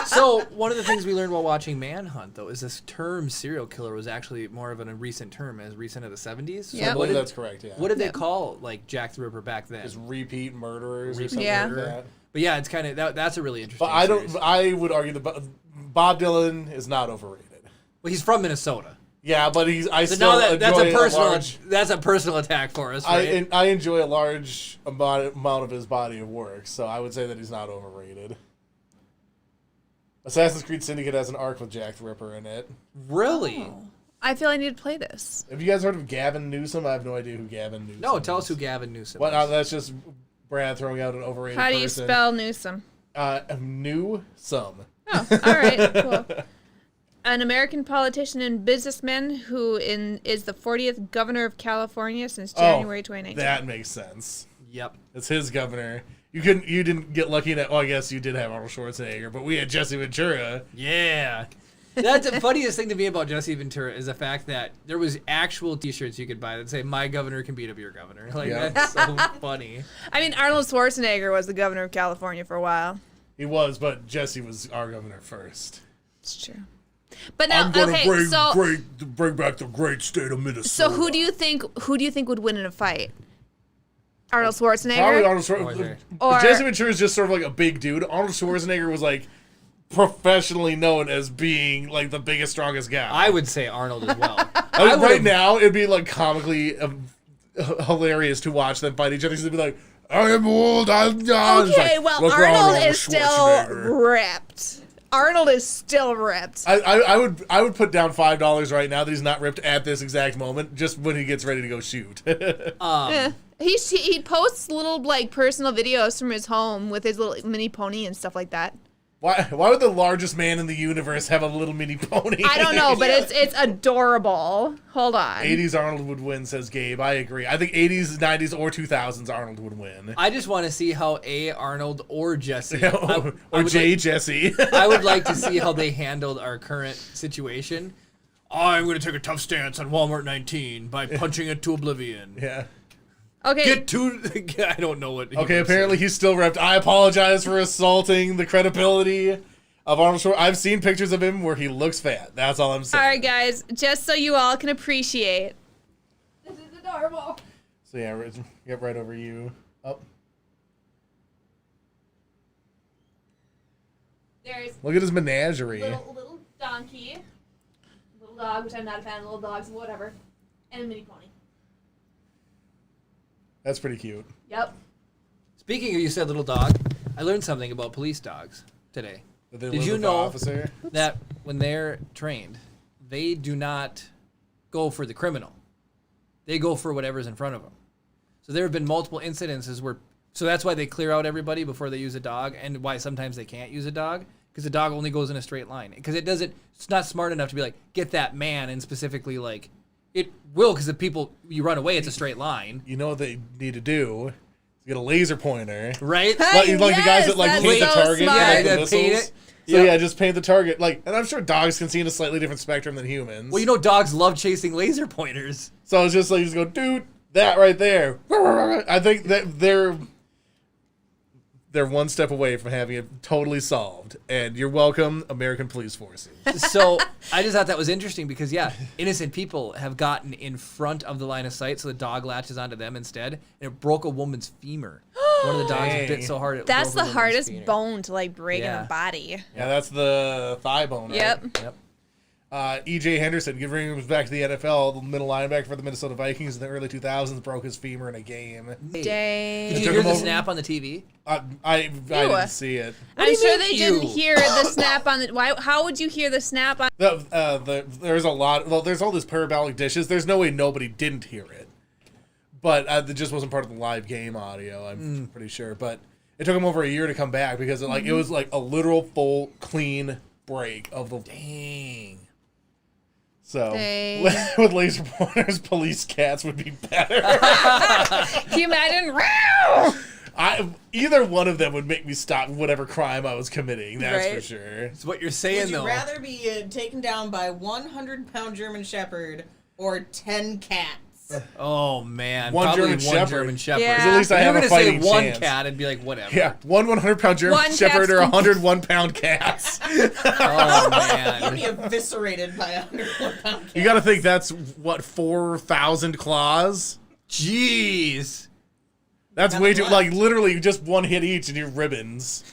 So one of the things we learned while watching Manhunt, though, is this term serial killer was actually more of a recent term, as recent as the 70s. So Yeah. I what believe did, that's correct. Yeah. what did they Yep. call like Jack the Ripper back then? Just repeat murderers or Repeat something Yeah. like that. But yeah, it's kind of that's a really interesting. But I don't. series. I would argue that Bob Dylan is not overrated. Well, he's from Minnesota. Yeah, but I So still now that's enjoy a personal large. that's a personal attack for us, right? I enjoy a large amount of his body of work, so I would say that he's not overrated. Assassin's Creed Syndicate has an arc with Jack the Ripper in it. Really? I feel I need to play this. Have you guys heard of Gavin Newsom? I have no idea who Gavin Newsom No, is. tell us who Gavin Newsom What? is. That's just Brad throwing out an overrated How do you person. spell Newsom? Newsom. Oh, all right, cool. An American politician and businessman who is the 40th governor of California since January 2019. That makes sense. Yep. That's his governor. You didn't get lucky in that. Well, I guess you did have Arnold Schwarzenegger, but we had Jesse Ventura. Yeah. That's the funniest thing to me about Jesse Ventura is the fact that there was actual T-shirts you could buy that say "My governor can beat up your governor." Like Yeah. that's so funny. I mean, Arnold Schwarzenegger was the governor of California for a while. He was, but Jesse was our governor first. It's true. But now, I'm gonna okay, bring back the great state of Minnesota. so who do you think would win in a fight? Arnold Schwarzenegger? Probably Arnold Schwarzenegger. Or- Jesse Ventura is just sort of like a big dude. Arnold Schwarzenegger was like professionally known as being like the biggest, strongest guy. I would say Arnold as well. I mean, right would've- now, it'd be like comically hilarious to watch them fight each other. They'd be like, "I am old, I'm young." It's Okay, like, well, "Look around, Arnold is still Schwarzenegger." ripped. Arnold is still ripped. I would put down $5 right now that he's not ripped at this exact moment, just when he gets ready to go shoot. Yeah. He posts little like personal videos from his home with his little mini pony and stuff like that. Why would the largest man in the universe have a little mini pony? I don't know, but it's adorable. Hold on. 80s Arnold would win, says Gabe. I agree. I think 80s, 90s, or 2000s Arnold would win. I just want to see how Arnold or Jesse or Jesse. I would like to see how they handled our current situation. I'm going to take a tough stance on Walmart 19 by punching it to oblivion. Yeah. Okay. Get to... I don't know what... Okay, apparently he's still ripped. I apologize for assaulting the credibility of Arnold Schwarzenegger. I've seen pictures of him where he looks fat. That's all I'm saying. All right, guys, just so you all can appreciate. This is adorable. So yeah, get right over you. Oh, There's look at his menagerie. little donkey, little dog, which I'm not a fan of little dogs, whatever, and a mini pony. That's pretty cute. Yep. Speaking of you said little dog, I learned something about police dogs today. Did you the know officer? that when they're trained, they do not go for the criminal. They go for whatever's in front of them. So there have been multiple incidences where... So that's why they clear out everybody before they use a dog, and why sometimes they can't use a dog, because the dog only goes in a straight line. Because it's not smart enough to be like, get that man, and specifically like... It will, because the people, you run away, it's a straight line. You know what they need to do? Get a laser pointer. Right? Like the guys that like that's paint the so target. smart. with, like, the Yeah, missiles. paint it. So Yep. yeah, just paint the target. Like, and I'm sure dogs can see in a slightly different spectrum than humans. Well, you know dogs love chasing laser pointers. So it's just like, you just go, dude, that right there. I think that they're one step away from having it totally solved. And you're welcome, American police forces. So I just thought that was interesting because, yeah, innocent people have gotten in front of the line of sight, so the dog latches onto them instead, and it broke a woman's femur. One of the dogs Dang. bit so hard it That's broke a the woman's hardest femur. bone to like break in Yeah. a body. Yeah, that's the thigh bone. Right? Yep. Yep. E.J. Henderson, bringing him back to the NFL, the middle linebacker for the Minnesota Vikings in the early 2000s, broke his femur in a game. Did Dang. you took hear him the over- snap on the TV? I didn't see it. do I'm you sure mean they you? didn't hear the snap on the. Why? How would you hear the snap on? There's a lot. Well, there's all these parabolic dishes. There's no way nobody didn't hear it, but it just wasn't part of the live game audio. I'm pretty sure. But it took him over a year to come back because it was like a literal full clean break of the. Dang. So Dang. with laser pointers, police cats would be better. Can you imagine? Either one of them would make me stop whatever crime I was committing. That's for Right. sure. It's what you're saying, Would you though. rather be taken down by 100-pound German Shepherd or 10 cats? Oh, man. One Probably German one Shepherd. German Shepherd. Yeah. 'Cause at least I If you have were a going to say fighting one chance. cat, I'd be like, whatever. Yeah, one 100-pound German One Shepherd cat's or 101-pound cats. Oh, You'd be man. eviscerated by a 101-pound cat. You got to think that's what 4,000 claws. Jeez. That's way too what? like literally just one hit each and you're ribbons.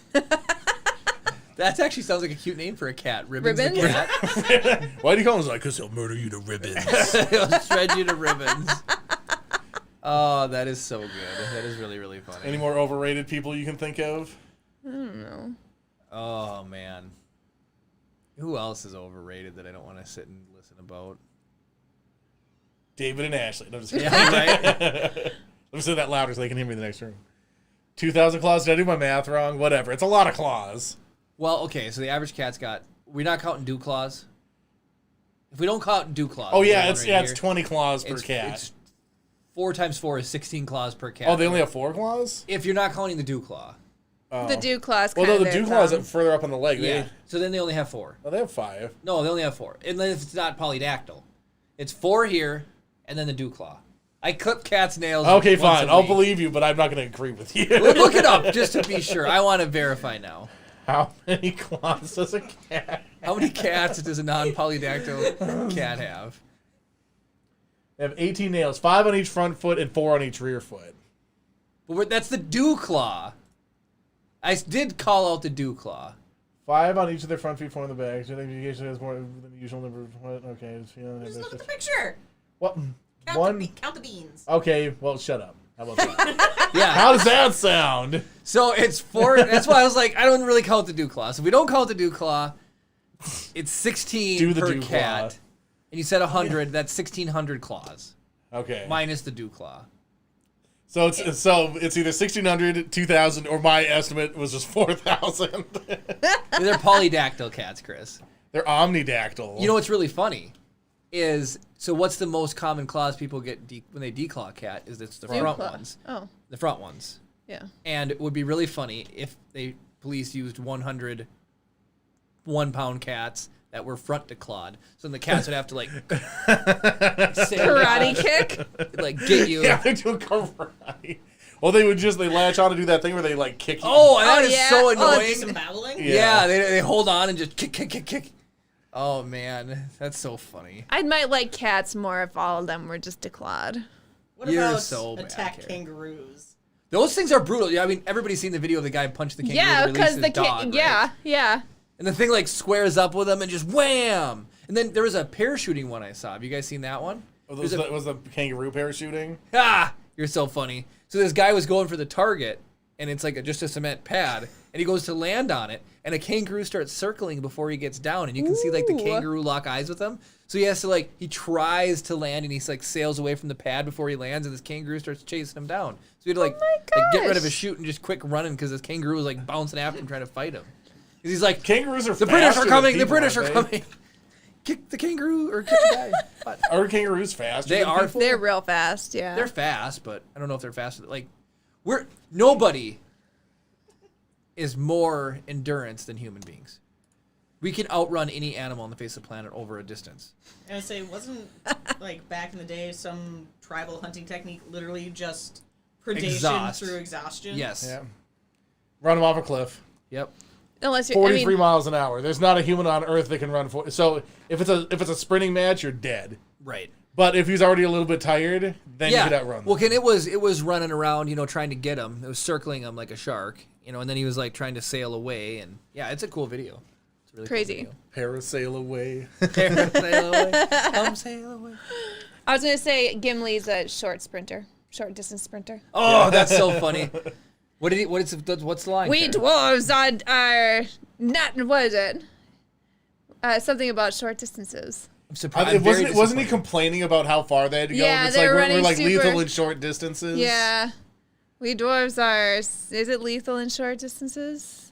That actually sounds like a cute name for a cat. Ribbons the Ribbons? cat. Why do you call him? Like, 'cause he'll murder you to ribbons. He'll shred you to ribbons. Oh, that is so good. That is really, really funny. Any more overrated people you can think of? I don't know. Oh, man. Who else is overrated that I don't want to sit and listen about? David and Ashley. No, just kidding. Yeah, right? Let me say that louder so they can hear me in the next room. 2,000 claws. Did I do my math wrong? Whatever. It's a lot of claws. Well, okay, so the average cat's got... We're not counting dew claws. If we don't count dew claws... Oh yeah, the it's one right it's here, 20 claws per it's- cat. It's 4 times 4 is 16 claws per cat. Oh, they only have 4 claws? If you're not counting the dew claw. Oh. The dew claws. Well, no, the dew claws are further up on the leg. Yeah. So then they only have 4. They have 5. No, they only have 4. Unless it's not polydactyl. It's 4 here, and then the dew claw. I clip cats' nails. Okay, once fine. a I'll week. believe you, but I'm not going to agree with you. Look it up just to be sure. I want to verify now. How many claws does a cat? How many cats does a non-polydactyl cat have? They have 18 nails, 5 on each front foot and 4 on each rear foot. But that's the dew claw. I did call out the dew claw. 5 on each of their front feet, 4 on the back. So the communication has more than the usual number of what? Okay. Just look at the picture. What? Count the beans. Okay, well, shut up. How about that? Yeah. How does that sound? So it's 4. That's why I was like, I don't really count the dew claw. So if we don't count the dew claw, it's 16 Do the per dew cat. claw. And you said 100. That's 1,600 claws Okay. minus the dew claw. So it's either 1,600, 2,000, or my estimate was just 4,000. They're polydactyl cats, Chris. They're omnidactyl. You know what's really funny is, so what's the most common claws people get when they declaw a cat is it's the front claw. ones. Oh, The front ones. yeah. And it would be really funny if police used 100 1-pound cats that were front declawed. So then the cats would have to Karate kick. like get you. Yeah, they do karate. Well, they latch on to do that thing where they like kick you. Oh, that is yeah. so Oh, Do annoying. some babbling. Yeah, they hold on and just kick. Oh man, that's so funny. I might like cats more if all of them were just declawed. What You're about so bad, attack Carrie. kangaroos? Those things are brutal. Yeah, I mean everybody's seen the video of the guy punch the kangaroo. Yeah, to release because his the dog, right? yeah. And the thing like squares up with him and just wham. And then there was a parachuting one I saw. Have you guys seen that one? Was the kangaroo parachuting? Ah, you're so funny. So this guy was going for the target, and it's like just a cement pad, and he goes to land on it, and a kangaroo starts circling before he gets down, and you can see like the Ooh. kangaroo lock eyes with him. So he has to he tries to land, and he's like sails away from the pad before he lands, and this kangaroo starts chasing him down. So he had to like get rid of his chute and just quick running because this kangaroo was like bouncing after him trying to fight him. 'Cause he's like, Kangaroos are the British faster are than coming, the people, British are aren't they? coming. Kick the kangaroo or kick the guy. What? Are kangaroos faster? They than are. people? They're real fast. Yeah. They're fast, but I don't know if they're faster. Nobody is more endurance than human beings. We can outrun any animal on the face of the planet over a distance. And I say, wasn't like back in the day some tribal hunting technique literally just predation Exhaust. through exhaustion? Yes. Yeah. Run them off a cliff. Yep. Unless you're 43 miles an hour. There's not a human on Earth that can run for. So if it's a sprinting match, you're dead. Right. But if he's already a little bit tired, then you could outrun. Well, it was running around, trying to get him. It was circling him like a shark, and then he was like trying to sail away, and yeah, it's a cool video. It's a really Crazy. Cool Parasail away. video. Sail away. Come sail away. I was gonna say Gimli's a short distance sprinter. Oh, that's so funny. What's the line? We Karen? dwarves are not. What is it? Something about short distances. I'm surprised. Wasn't he disappointed. complaining about how far they had to go? Yeah, It's they like were we're running like super- lethal in short distances. Yeah, we dwarves are. Is it lethal in short distances?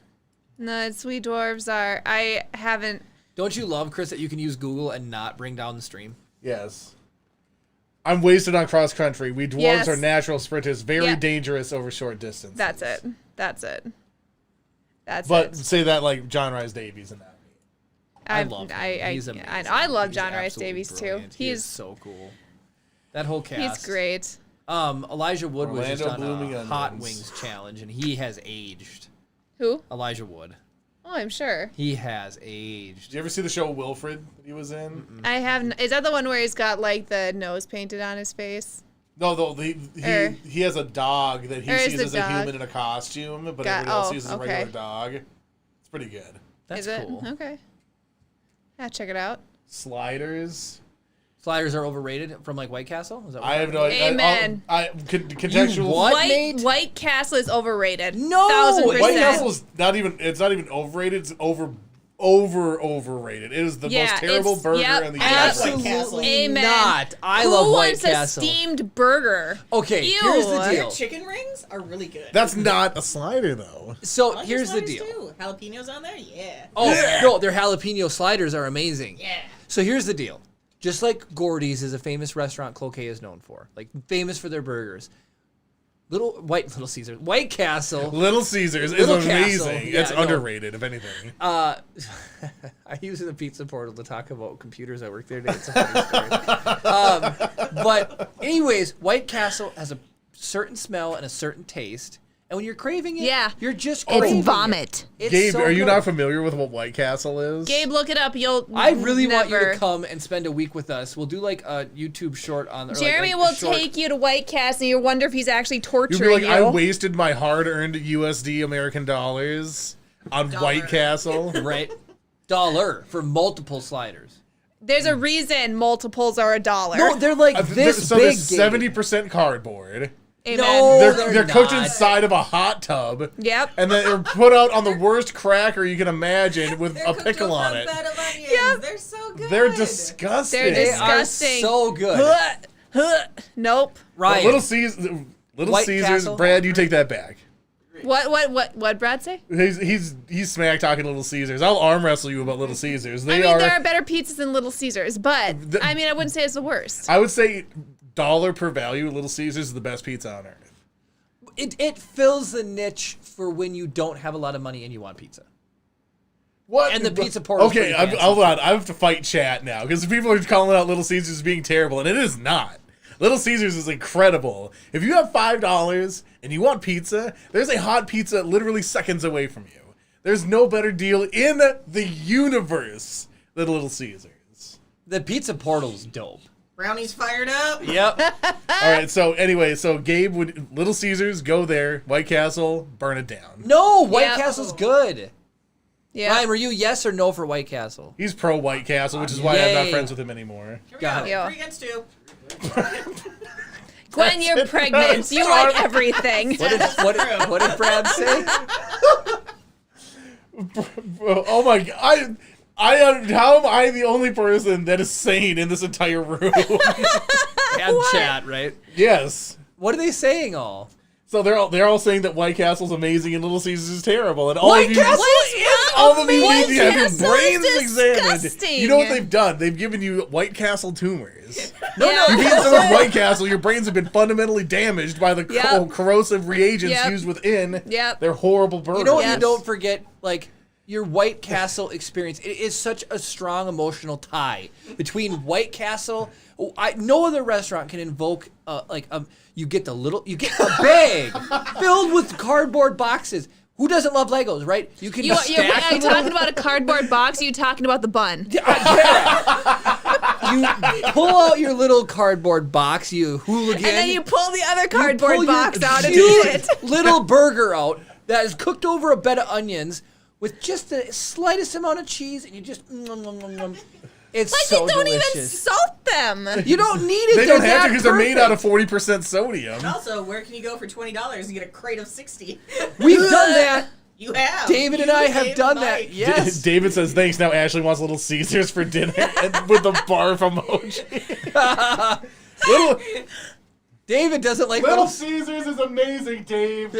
No, it's we dwarves are. I haven't. Don't you love, Chris, that you can use Google and not bring down the stream? Yes. I'm wasted on cross country. We dwarves Yes. are natural sprinters, very Yeah. dangerous over short distances. That's it. But say that like John Rhys Davies and that. I love him. He's amazing. I love He's John Rhys absolutely Davies too. brilliant. He is He's so cool. That whole cast. he's great. Elijah Wood was just Orlando on Blooming a Hot Onions. Wings challenge, and he has aged. Who? Elijah Wood. Oh, I'm sure. He has aged. Did you ever see the show Wilfred that he was in? I have. Is that the one where he's got like the nose painted on his face? No, Er. he has a dog that he Or is sees the as a dog- human in a costume, but Got- everybody else oh, sees as a okay. regular dog. It's pretty good. That's Is it? cool. Okay. Yeah, check it out. Sliders. Sliders are overrated from like White Castle. Is that what I have no idea. Amen. Contextual. what? Nate? White Castle is overrated. No! 1000%. White Castle's not even. It's not even overrated. It's overrated. It is the Yeah, most terrible it's- burger yep. in the I love universe. White Castle. Absolutely Amen. not. I Who love White wants Castle. a steamed burger? Okay, Ew. here's the Their deal. chicken rings are really good. That's not a slider though. So I like here's the sliders, deal. Too. Jalapenos on there, yeah. Oh no, their jalapeno sliders are amazing. Yeah. So here's the deal. just like Gordy's is a famous restaurant Cloquet is known for, like famous for their burgers. Little Caesars, White Castle. Little Caesars Little is Castle. amazing. Yeah, it's no. underrated, if anything. I use the pizza portal to talk about computers I work there today. It's a funny story. But anyways, White Castle has a certain smell and a certain taste. And when you're craving it, Yeah. you're just craving It's vomit. It. It's Gabe, so are you good. not familiar with what White Castle is? Gabe, look it up. You'll. I really want you never- to come and spend a week with us. We'll do like a YouTube short on. Or Jeremy like a will short- take you to White Castle, and you wonder if he's actually You'd torturing be like, you. I wasted my hard-earned USD American dollars on White Castle. right dollar for multiple sliders. There's a reason multiples are $1. No, they're like this so big. they're Gabe. 70% cardboard. Amen. No. They're cooked not. inside of a hot tub. Yep. And then they're put out on the worst cracker you can imagine with They're a cooked pickle over on a it. bed of onions. Yep. They're so good. They're disgusting. They're They are disgusting. so good. Nope. Ryan, Little Caesars, White Caesars. Castle? Brad, you take that back. What Brad say? He's smack talking Little Caesars. I'll arm wrestle you about Little Caesars. They I mean, are. there are better pizzas than Little Caesars, but I mean, I wouldn't say it's the worst. I would say dollar per value. Little Caesars is the best pizza on earth. it fills the niche for when you don't have a lot of money and you want pizza. What? And the pizza portal's Okay, pretty fancy. hold on. I have to fight chat now because people are calling out Little Caesars as being terrible, and it is not. Little Caesars is incredible. If you have $5 and you want pizza, there's a hot pizza literally seconds away from you. There's no better deal in the universe than Little Caesars. The pizza portal's dope. Brownies fired up. Yep. All right, so anyway, Gabe would Little Caesars, go there. White Castle, burn it down. No, White Yep. Castle's good. Yeah. Ryan, were you yes or no for White Castle? He's pro White Castle, which is why I'm not Yay. friends with him anymore. Here we Got go. it. 3 against 2. Gwen, you're pregnant. You like everything. What did Brad say? Oh my god! How am I the only person that is sane in this entire room? And chat, right? Yes. What are they saying all? So they're all saying that White Castle's amazing and Little Caesars is terrible, and all White of you, Castle all of you need to have your Castle is brains examined. disgusting. You know what they've done? They've given you White Castle tumors. Yeah. You've eaten so much White Castle, your brains have been fundamentally damaged by the Yep. corrosive reagents Yep. used within Yep. their horrible burgers. You know what Yes. you don't forget? Like, your White Castle experience. It is such a strong emotional tie between White Castle. No other restaurant can invoke you get a bag filled with cardboard boxes. Who doesn't love Legos, right? You can Are stack you them talking about a cardboard box? Or are you talking about the bun? You pull out your little cardboard box, you hooligan. And then you pull the other You cardboard pull your box out and cute eat it. little burger out that is cooked over a bed of onions with just the slightest amount of cheese, and you just it's Like so they don't even delicious. salt them. You don't need it. They don't have to because because they're made out of 40% sodium. Also, where can you go for $20 and get a crate of 60? We've done that. You have. David and You, I have Dave, done and that. Mike. Yes. David says thanks. Now Ashley wants Little Caesars for dinner and with the barf emoji. little David doesn't like Little little. Caesars is amazing, Dave.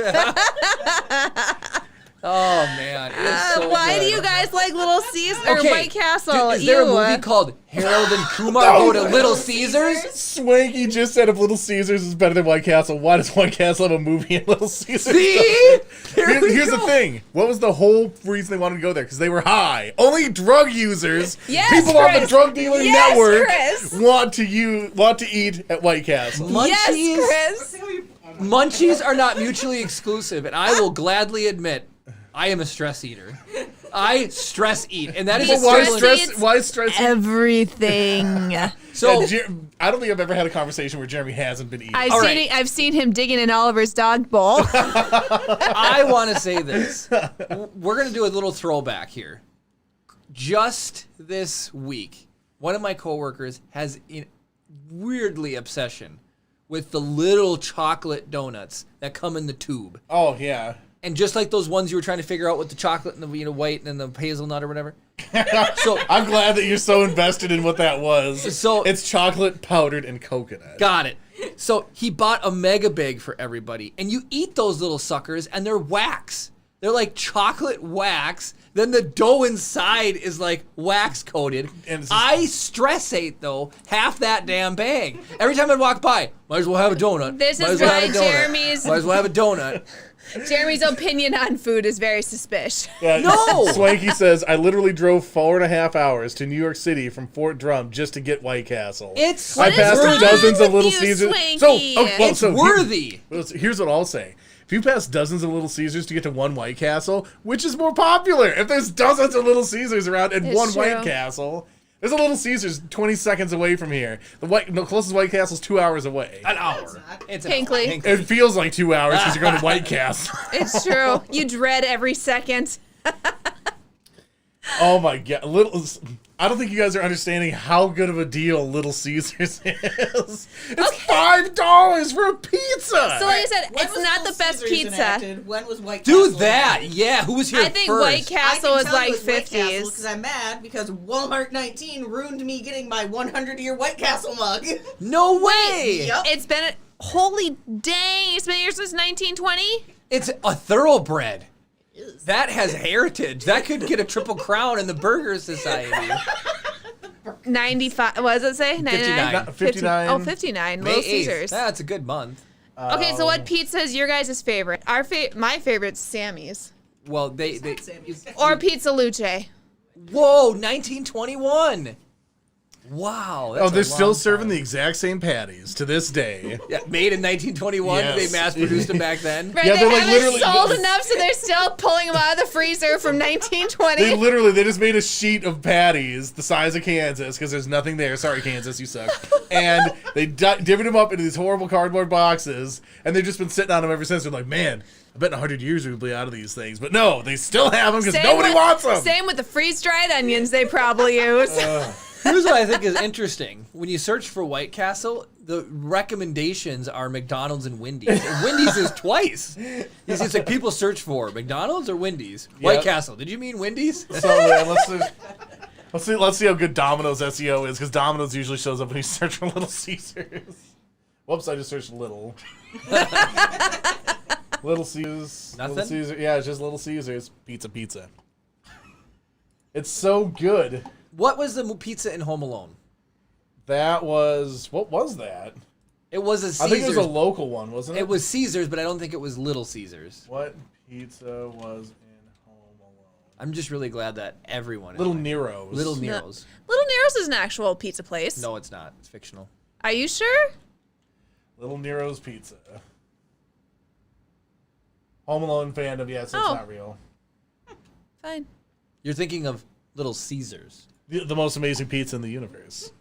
Oh man, it's so Why do good. you guys like Little Caesars or Okay, White Castle? Is there a Ew. movie called Harold and Kumar Go to Little Caesars? Swanky just said if Little Caesars is better than White Castle, why does White Castle have a movie in Little Caesars? See? There we Here's the go. thing. What was the whole reason they wanted to go there? Because they were high. Only drug users, Yes, people on the Chris. drug dealer Yes, network, Chris. want to eat at White Castle. Yes, Munchies. Chris. Munchies are not mutually exclusive, and I will gladly admit I am a stress eater. I stress eat, and that is He a Why stress similar- eats Why stress? Everything. So I don't think I've ever had a conversation where Jeremy hasn't been eating. All right. I've seen him digging in Oliver's dog bowl. I want to say this. We're going to do a little throwback here. Just this week, one of my coworkers has a weirdly obsession with the little chocolate donuts that come in the tube. Oh yeah. And just like those ones you were trying to figure out with the chocolate and the white and the hazelnut or whatever. So I'm glad that you're so invested in what that was. So- it's chocolate powdered and coconut. got it. So he bought a mega bag for everybody, and you eat those little suckers, and they're wax. They're like chocolate wax. Then the dough inside is like wax coated. And it's just- I stress ate though half that damn bag. Every time I'd walk by, might as well have a donut. This might is as well why have a donut. Jeremy's- Might as well have a donut. Jeremy's opinion on food is very suspicious. Yeah, No! Swanky says, I literally drove 4.5 hours to New York City from Fort Drum just to get White Castle. It's I What is passed wrong through dozens of with Little you, Caesars. Swanky? So, It's worthy. Here's what I'll say. If you pass dozens of Little Caesars to get to one White Castle, which is more popular? If there's dozens of Little Caesars around and It's one true. White Castle, there's a Little Caesars 20 seconds away from here. The closest White Castle's 2 hours away. An hour. not. It's an Hinkley. hour. Hinkley. It feels like 2 hours because you're going to White Castle. It's true. You dread every second. Oh my god, I don't think you guys are understanding how good of a deal Little Caesars is. It's $5 for a pizza. So like I said, When it's was not the Little best Caesars pizza. enacted? When was White Do Castle that. enacted? Yeah. Who was here I think first? White Castle is like Because 50s. I'm mad because Walmart 19 ruined me getting my 100-year White Castle mug. No way. Yep. It's been holy dang! It's been here since 1920. It's a thoroughbred. That has heritage. That could get a triple crown in the Burger Society. 95. What does it say? 59. 59. Oh, 59. May Little 8th. Caesars. That's a good month. Okay, so what pizza is your guys' favorite? My favorite's Sammy's Well, they Sammy's. or Pizza Luce. whoa, 1921. Wow. That's they're a still long serving time. the exact same patties to this day. Yeah, made in 1921. Yes. They mass produced them back then. Right, Yeah, they they're like haven't literally- sold enough, so they're still pulling them out of the freezer from 1920. They just made a sheet of patties the size of Kansas because there's nothing there. Sorry, Kansas, you suck. And they divvied them up into these horrible cardboard boxes, and they've just been sitting on them ever since. They're like, man, I bet in 100 years we'll be out of these things. But no, they still have them because Same nobody with- wants them. Same with the freeze-dried onions they probably use. Here's what I think is interesting. When you search for White Castle, the recommendations are McDonald's and Wendy's. And Wendy's is twice. It's like people search for McDonald's or Wendy's. White Yep. Castle. Did you mean Wendy's? So let's see how good Domino's SEO is because Domino's usually shows up when you search for Little Caesars. Whoops, I just searched Little. Little Caesars. Nothing? Little Caesar. Yeah, it's just Little Caesars. Pizza. It's so good. What was the pizza in Home Alone? What was that? It was a I Caesar's. think it was a local one, wasn't it? It was Caesar's, but I don't think it was Little Caesar's. What pizza was in Home Alone? I'm just really glad that everyone. Little is Nero's. Little Nero's. Little Nero's is an actual pizza place. No, it's not. It's fictional. Are you sure? Little Nero's Pizza. Home Alone fandom, yes, it's Oh. not real. Fine. You're thinking of Little Caesar's. The most amazing pizza in the universe.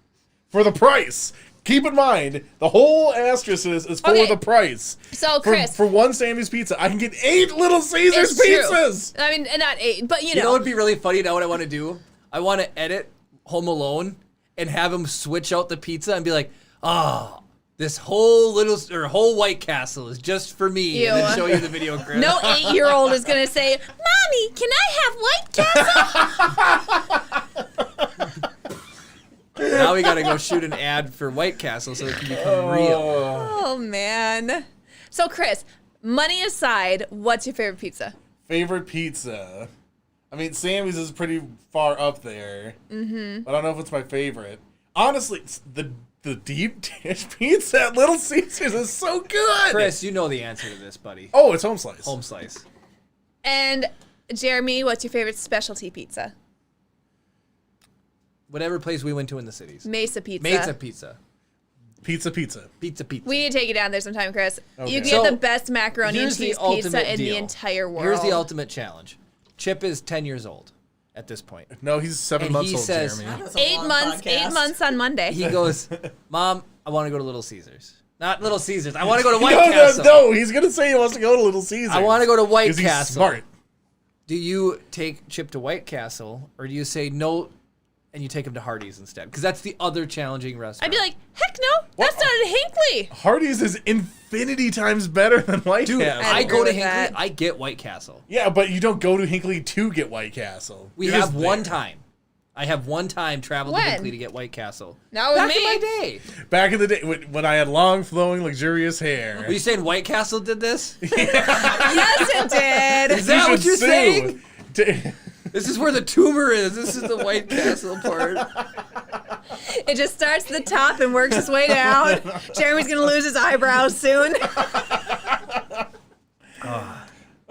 For the price. Keep in mind, the whole asterisk is for Okay. the price. So, For, Chris. for one Sammy's pizza, I can get 8 Little Caesars It's true. pizzas. I mean, not 8, but you You know know. what would be really funny? Now what I want to do? I want to edit Home Alone and have him switch out the pizza and be like, this whole White Castle is just for me. And then Ew. show you the video, Chris. No 8-year-old is going to say, Mommy, can I have White Castle? Now we got to go shoot an ad for White Castle so it can become real. Oh, man. So, Chris, money aside, what's your favorite pizza? Favorite pizza. I mean, Sammy's is pretty far up there. Mm-hmm. But I don't know if it's my favorite. Honestly, the deep dish pizza at Little Caesars is so good. Chris, you know the answer to this, buddy. Oh, it's home slice. Home slice. And, Jeremy, what's your favorite specialty pizza? Whatever place we went to in the cities. Mesa Pizza. Mesa Pizza. Pizza. Pizza. We need to take you down there sometime, Chris. Okay. You get So, the best macaroni and Here's the cheese ultimate pizza in the deal. entire world. Here's the ultimate challenge. Chip is 10 years old at this point. No, he's 7 And months he old, says- Jeremy. That's a 8 long months. podcast. 8 months on Monday. He goes, Mom, I want to go to Little Caesars. Not Little Caesars. I want to go to White No, Castle. no, he's going to say he wants to go to Little Caesars. I want to go to White 'Cause he's Castle. smart. Do you take Chip to White Castle, or do you say no and you take him to Hardee's instead? Because that's the other challenging restaurant. I'd be like, heck no, that's not a Hinkley. Hardee's is infinity times better than White dude, Castle. I I go to agree with Hinkley, that. I get White Castle. Yeah, but you don't go to Hinkley to get White Castle. We You're have just one there. time. I have one time traveled to When? Hinkley to get White Castle. Not with Back me. in my day. Back in the day when I had long, flowing, luxurious hair. Were you saying White Castle did this? Yes, it good. Is that what should you're sue. saying? T- This is where the tumor is. This is the White Castle part. It just starts at the top and works its way down. Jeremy's gonna lose his eyebrows soon.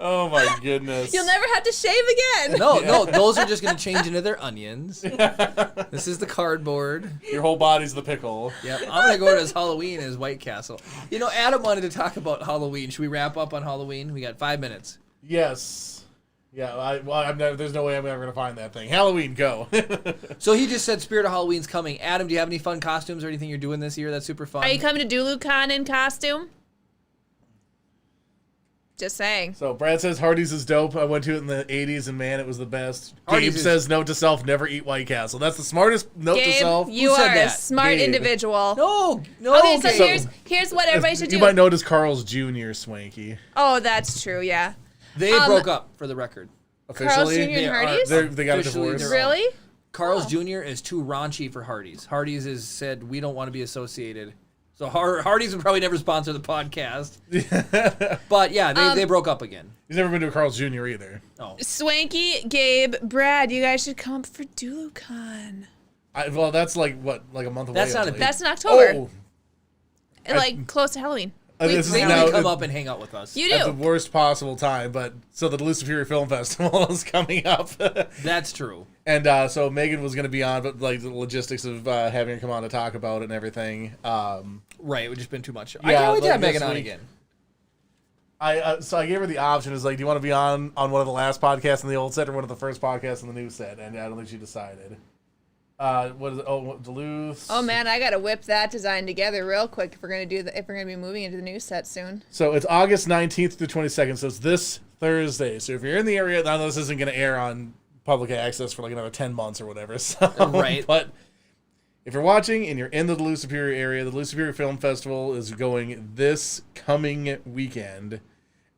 Oh my goodness. You'll never have to shave again. No, those are just going to change into their onions. This is the cardboard. Your whole body's the pickle. Yep, I'm going to go to his Halloween as White Castle. You know, Adam wanted to talk about Halloween. Should we wrap up on Halloween? We got 5 minutes. Yes. Yeah, there's no way I'm ever going to find that thing. Halloween, go. So he just said Spirit of Halloween's coming. Adam, do you have any fun costumes or anything you're doing this year that's super fun? Are you coming to DuluthCon in costume? Just saying. So Brad says Hardee's is dope. I went to it in the 80s, and man, it was the best. Hardee's Gabe is- says, note to self, never eat White Castle. That's the smartest note to Gabe, self. you said are a that? smart Gabe. individual. No. Okay, so Gabe. here's what everybody should You do. might know it as Carl's Jr. Swanky. Oh, that's true, yeah. They broke up, for the record. Carl's Officially, Jr. They and are- Hardee's? they got a Officially, divorce. they're Really? Carl's Jr. is too raunchy for Hardee's. Hardee's has said, we don't want to be associated. So Hardee's would probably never sponsor the podcast. But yeah, they broke up again. He's never been to a Carl's Jr. either. Oh. Swanky, Gabe, Brad, you guys should come for DuluthCon. Well, that's like a month away. That's not I a- believe. That's in October. Oh, Like close to Halloween. this is They now need to come up and hang out with us. You at the do. worst possible time. But so the Duluth Superior Film Festival is coming up. That's true. And so Megan was going to be on, but like the logistics of having her come on to talk about it and everything. Right, it would just been too much. I Yeah, can't wait to like have Megan this on week. again. So I gave her the option. Is like, do you want to be on one of the last podcasts in the old set or one of the first podcasts in the new set? And I don't think she decided. What is it? Oh, Duluth. Oh man, I gotta whip that design together real quick if we're gonna if we're gonna be moving into the new set soon. So it's August 19th to 22nd. So it's this Thursday. So if you're in the area, I know this isn't going to air on public access for like another 10 months or whatever. So, Right. But if you're watching and you're in the Duluth Superior area, the Duluth Superior Film Festival is going this coming weekend.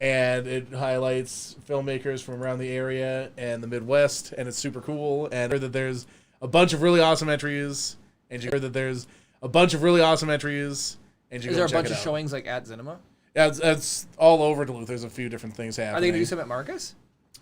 And it highlights filmmakers from around the area and the Midwest. And it's super cool. And I heard that there's a bunch of really awesome entries. And you heard that there's a bunch of really awesome entries. And you Is go there a check bunch it of out. showings like at Cinema? Yeah, it's all over Duluth. There's a few different things happening. Are they going to do some at Marcus?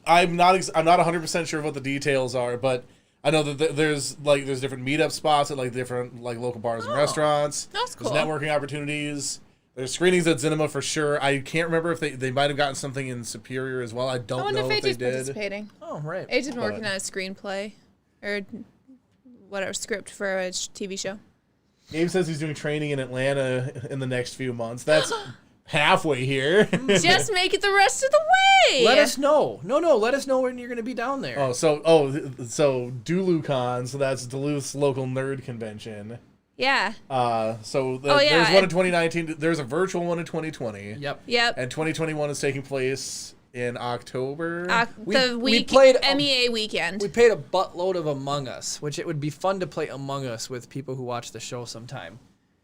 I'm not 100% sure what the details are, but I know that there's different meetup spots at like different like local bars and restaurants. That's cool. There's networking opportunities. There's screenings at Cinema for sure. I can't remember if they might have gotten something in Superior as well. I I don't wonder know if if they AJ's did. participating. Oh, right. AJ's been But- working on a screenplay or whatever script for a TV show. Gabe says he's doing training in Atlanta in the next few months. That's halfway here. Just make it the rest of the way. Let us know. No, let us know when you're going to be down there. so DuluthCon, so that's Duluth's local nerd convention. Yeah. There's one in 2019. There's a virtual one in 2020. Yep. Yep. And 2021 is taking place in October. we played MEA weekend. We played a buttload of Among Us, which it would be fun to play Among Us with people who watch the show sometime.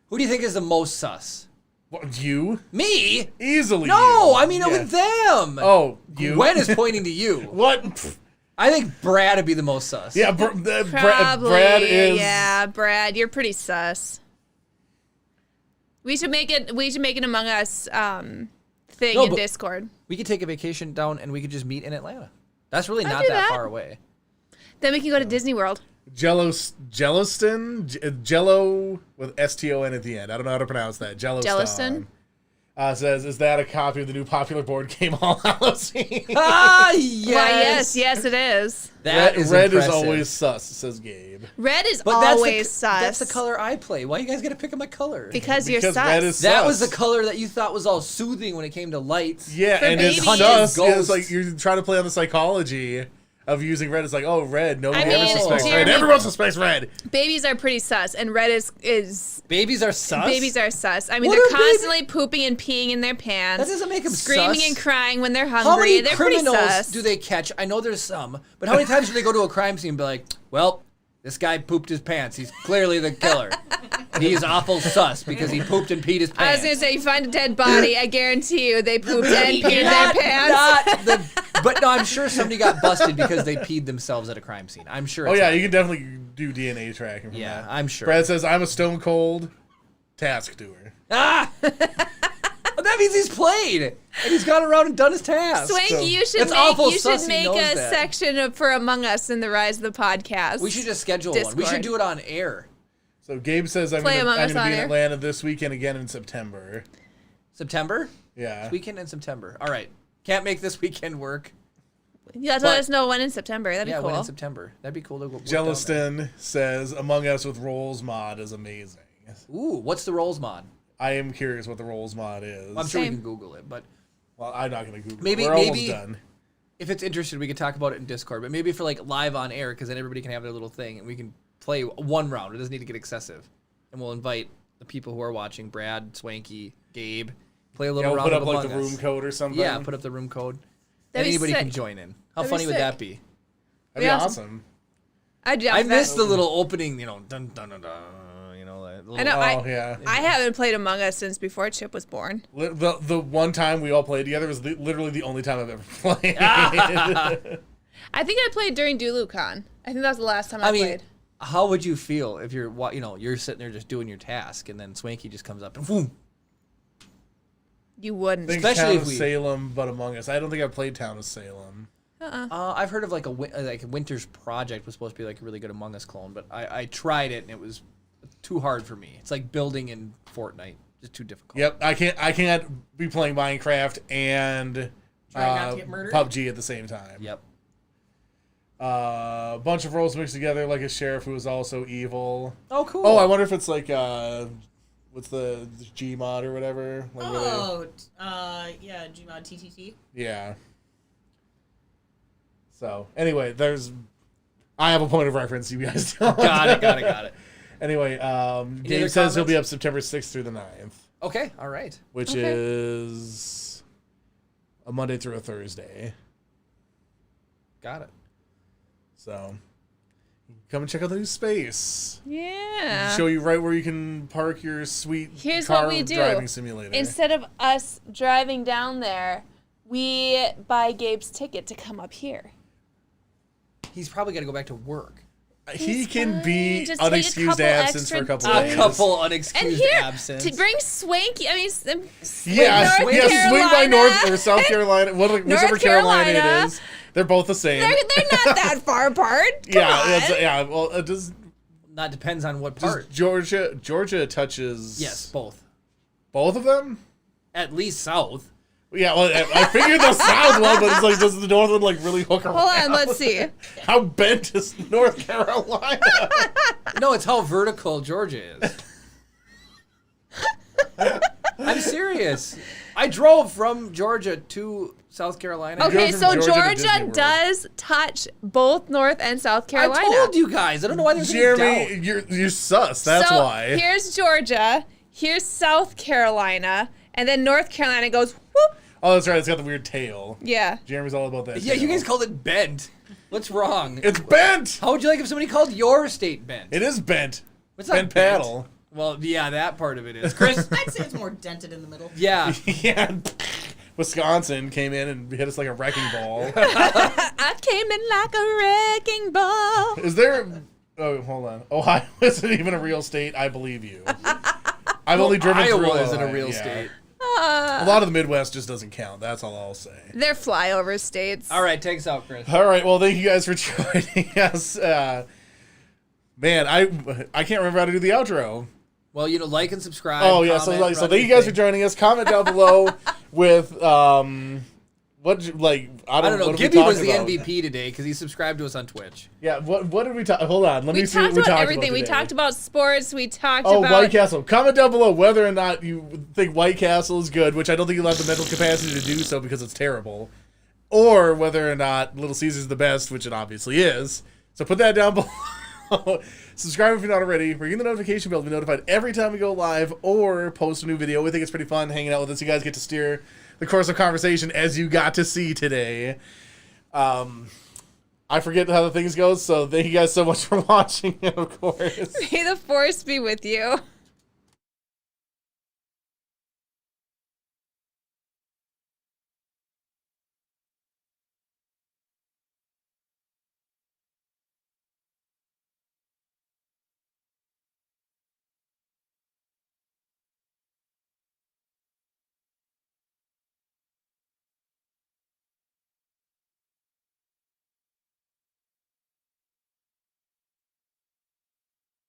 Who do you think is the most sus? What, you? Me? Easily. No, you. I mean Yeah. with them. Oh, you? Gwen is pointing to you. What? Pfft. I think Brad would be the most sus. Yeah, Probably. Brad is. Yeah, Brad, you're pretty sus. We should make it. We should make an Among Us thing No, in but- Discord. We could take a vacation down and we could just meet in Atlanta. That's really I'd not do that that. far away. Then we can go to Disney World. Jello with STON at the end. I don't know how to pronounce that. Jelloston? Says, is that a copy of the new popular board game All Hallows Eve? Ah, yes. Yes, it is. That is Red is impressive. always sus, says Gabe. Red is But that's always sus. That's the color I play. Why you guys got to pick on my color? Because you're Because sus. red is That sus. was the color that you thought was all soothing when it came to lights. Yeah, For and it's babies. sus. Ghosts. It's like you're trying to play on the psychology of using red. It's like, oh, red. Nobody I ever mean, suspects red. Jeremy- Everyone suspects red. Babies are pretty sus, and red is Babies are sus. babies are sus. I mean, What they're are baby- constantly pooping and peeing in their pants. That doesn't make them screaming sus. and crying when they're hungry. How many They're pretty criminals sus. do they catch? I know there's some, but how many times do they go to a crime scene and be like, well, this guy pooped his pants. He's clearly the killer. He's awful sus because he pooped and peed his pants. I was gonna say, you find a dead body, I guarantee you they pooped and peed their pants. But no, I'm sure somebody got busted because they peed themselves at a crime scene. I'm sure. Oh, it's yeah, happened. you can definitely do DNA tracking from Yeah, that. I'm sure. Brad says, I'm a stone cold task doer. Ah! That'd means he's played, and he's gone around and done his task. Swanky, you should It's awful make sus he knows a that. section for Among Us in the Rise of the Podcast. We should just schedule one. We Discord. should do it on air. So Gabe says I'm Play going Among Us to on be in air. Atlanta this weekend again in September. September? Yeah. This weekend in September. All right. Can't make this weekend work. You guys let us know when in September. That'd be Yeah, cool. when in September. That'd be cool to go. work down there. Jelliston says Among Us with Rolls mod is amazing. Ooh, what's the Rolls mod? I am curious what the Rolls mod is. I'm sure we Same. can Google it, but Well, I'm not going to Google Maybe- it. We're maybe- almost done. if it's interested, we could talk about it in Discord. But maybe for like live on air, because then everybody can have their little thing, and we can play one round. It doesn't need to get excessive, and we'll invite the people who are watching: Brad, Swanky, Gabe. Play a Yeah, little we'll round put up of like Among the Us. room code or something. Yeah, put up the room code. That'd be Anybody can sick. join in. How That'd be funny would sick. that be? That'd be awesome. I'd I that. missed the little opening, dun dun dun dun. You know, that little, I know. Oh, yeah. I haven't played Among Us since before Chip was born. The one time we all played together was literally the only time I've ever played. I think I played during DuluthCon. I think that was the last time I mean, played. how would you feel if you're sitting there just doing your task, and then Swanky just comes up and boom? You wouldn't. Think Especially Town if of we- Salem, but Among Us. I don't think I've played Town of Salem. I've heard of like a Winter's Project was supposed to be like a really good Among Us clone, but I tried it and it was too hard for me. It's like building in Fortnite, just too difficult. Yep, I can't be playing Minecraft and Trying not to get murdered? PUBG at the same time. Yep. A bunch of roles mixed together, like a sheriff who is also evil. Oh, cool. Oh, I wonder if it's like what's the G mod or whatever? Like where Yeah, Gmod TTT. yeah. So anyway, I have a point of reference. You guys don't. Got it. Anyway, other Gabe says he'll be comments? up September 6th through the 9th, Okay, all right. which Okay. is a Monday through a Thursday. Got it. So come and check out the new space. Yeah. Show you right where you can park your sweet Here's car what we do. driving simulator. Instead of us driving down there, we buy Gabe's ticket to come up here. He's probably got to go back to work. He It's can fine. be Just take a unexcused couple absence for a extra couple days. days. A couple And unexcused here, absence. to bring Swanky, I mean, swing Yeah, North yeah, swing by Carolina. North or South Carolina, whichever Carolina it Carolina. is. They're both the same. They're not that far apart. Come on. Yeah. Well, does That depends on what part. Georgia touches? Yes, both. both of them. At least south. Yeah, well, I figured the South one, but it's like, does the North one like really hook around? Hold on, let's see. How bent is North Carolina? No, it's how vertical Georgia is. I'm serious. I drove from Georgia to South Carolina. Okay, from so Georgia to Disney Georgia World. does touch both North and South Carolina. I told you guys. I don't know why there's any Jeremy, doubt. you're sus. That's so why. Here's Georgia, here's South Carolina, and then North Carolina goes whoop. Oh, that's right. It's got the weird tail. Yeah. Jeremy's all about that. Yeah, you tail. guys called it bent. What's wrong? It's bent. How would you like if somebody called your state bent? It is bent. It's not Bent paddle. Well, yeah, that part of it is. Chris? I'd say it's more dented in the middle. Yeah. Yeah. Wisconsin came in and hit us like a wrecking ball. I came in like a wrecking ball. Is there? Oh, hold on. Ohio isn't even a real state. I believe you. I've only driven through Iowa isn't a Ohio, real yeah. state. A lot of the Midwest just doesn't count. That's all I'll say. They're flyover states. All right, take us out, Chris. All right. Well, thank you guys for joining us. Man, I can't remember how to do the outro. Well, like and subscribe. Oh yeah. comment, So run thank you your guys for thing. joining us. Comment down below with what like I don't know. what did we Gibby talk was the about? MVP today because he subscribed to us on Twitch. Yeah. What did we talk? Hold on. Let We me see what talked we about talked everything. about We today. talked about sports. We talked Oh, about White Castle. Comment down below whether or not you think White Castle is good, which I don't think you'll have the mental capacity to do so because it's terrible, or whether or not Little Caesars the best, which it obviously is. So put that down below. Subscribe if you're not already. Ring the notification bell to be notified every time we go live or post a new video. We think it's pretty fun hanging out with us. You guys get to steer the course of conversation as you got to see today. I forget how the things go, so thank you guys so much for watching, of course. May the force be with you.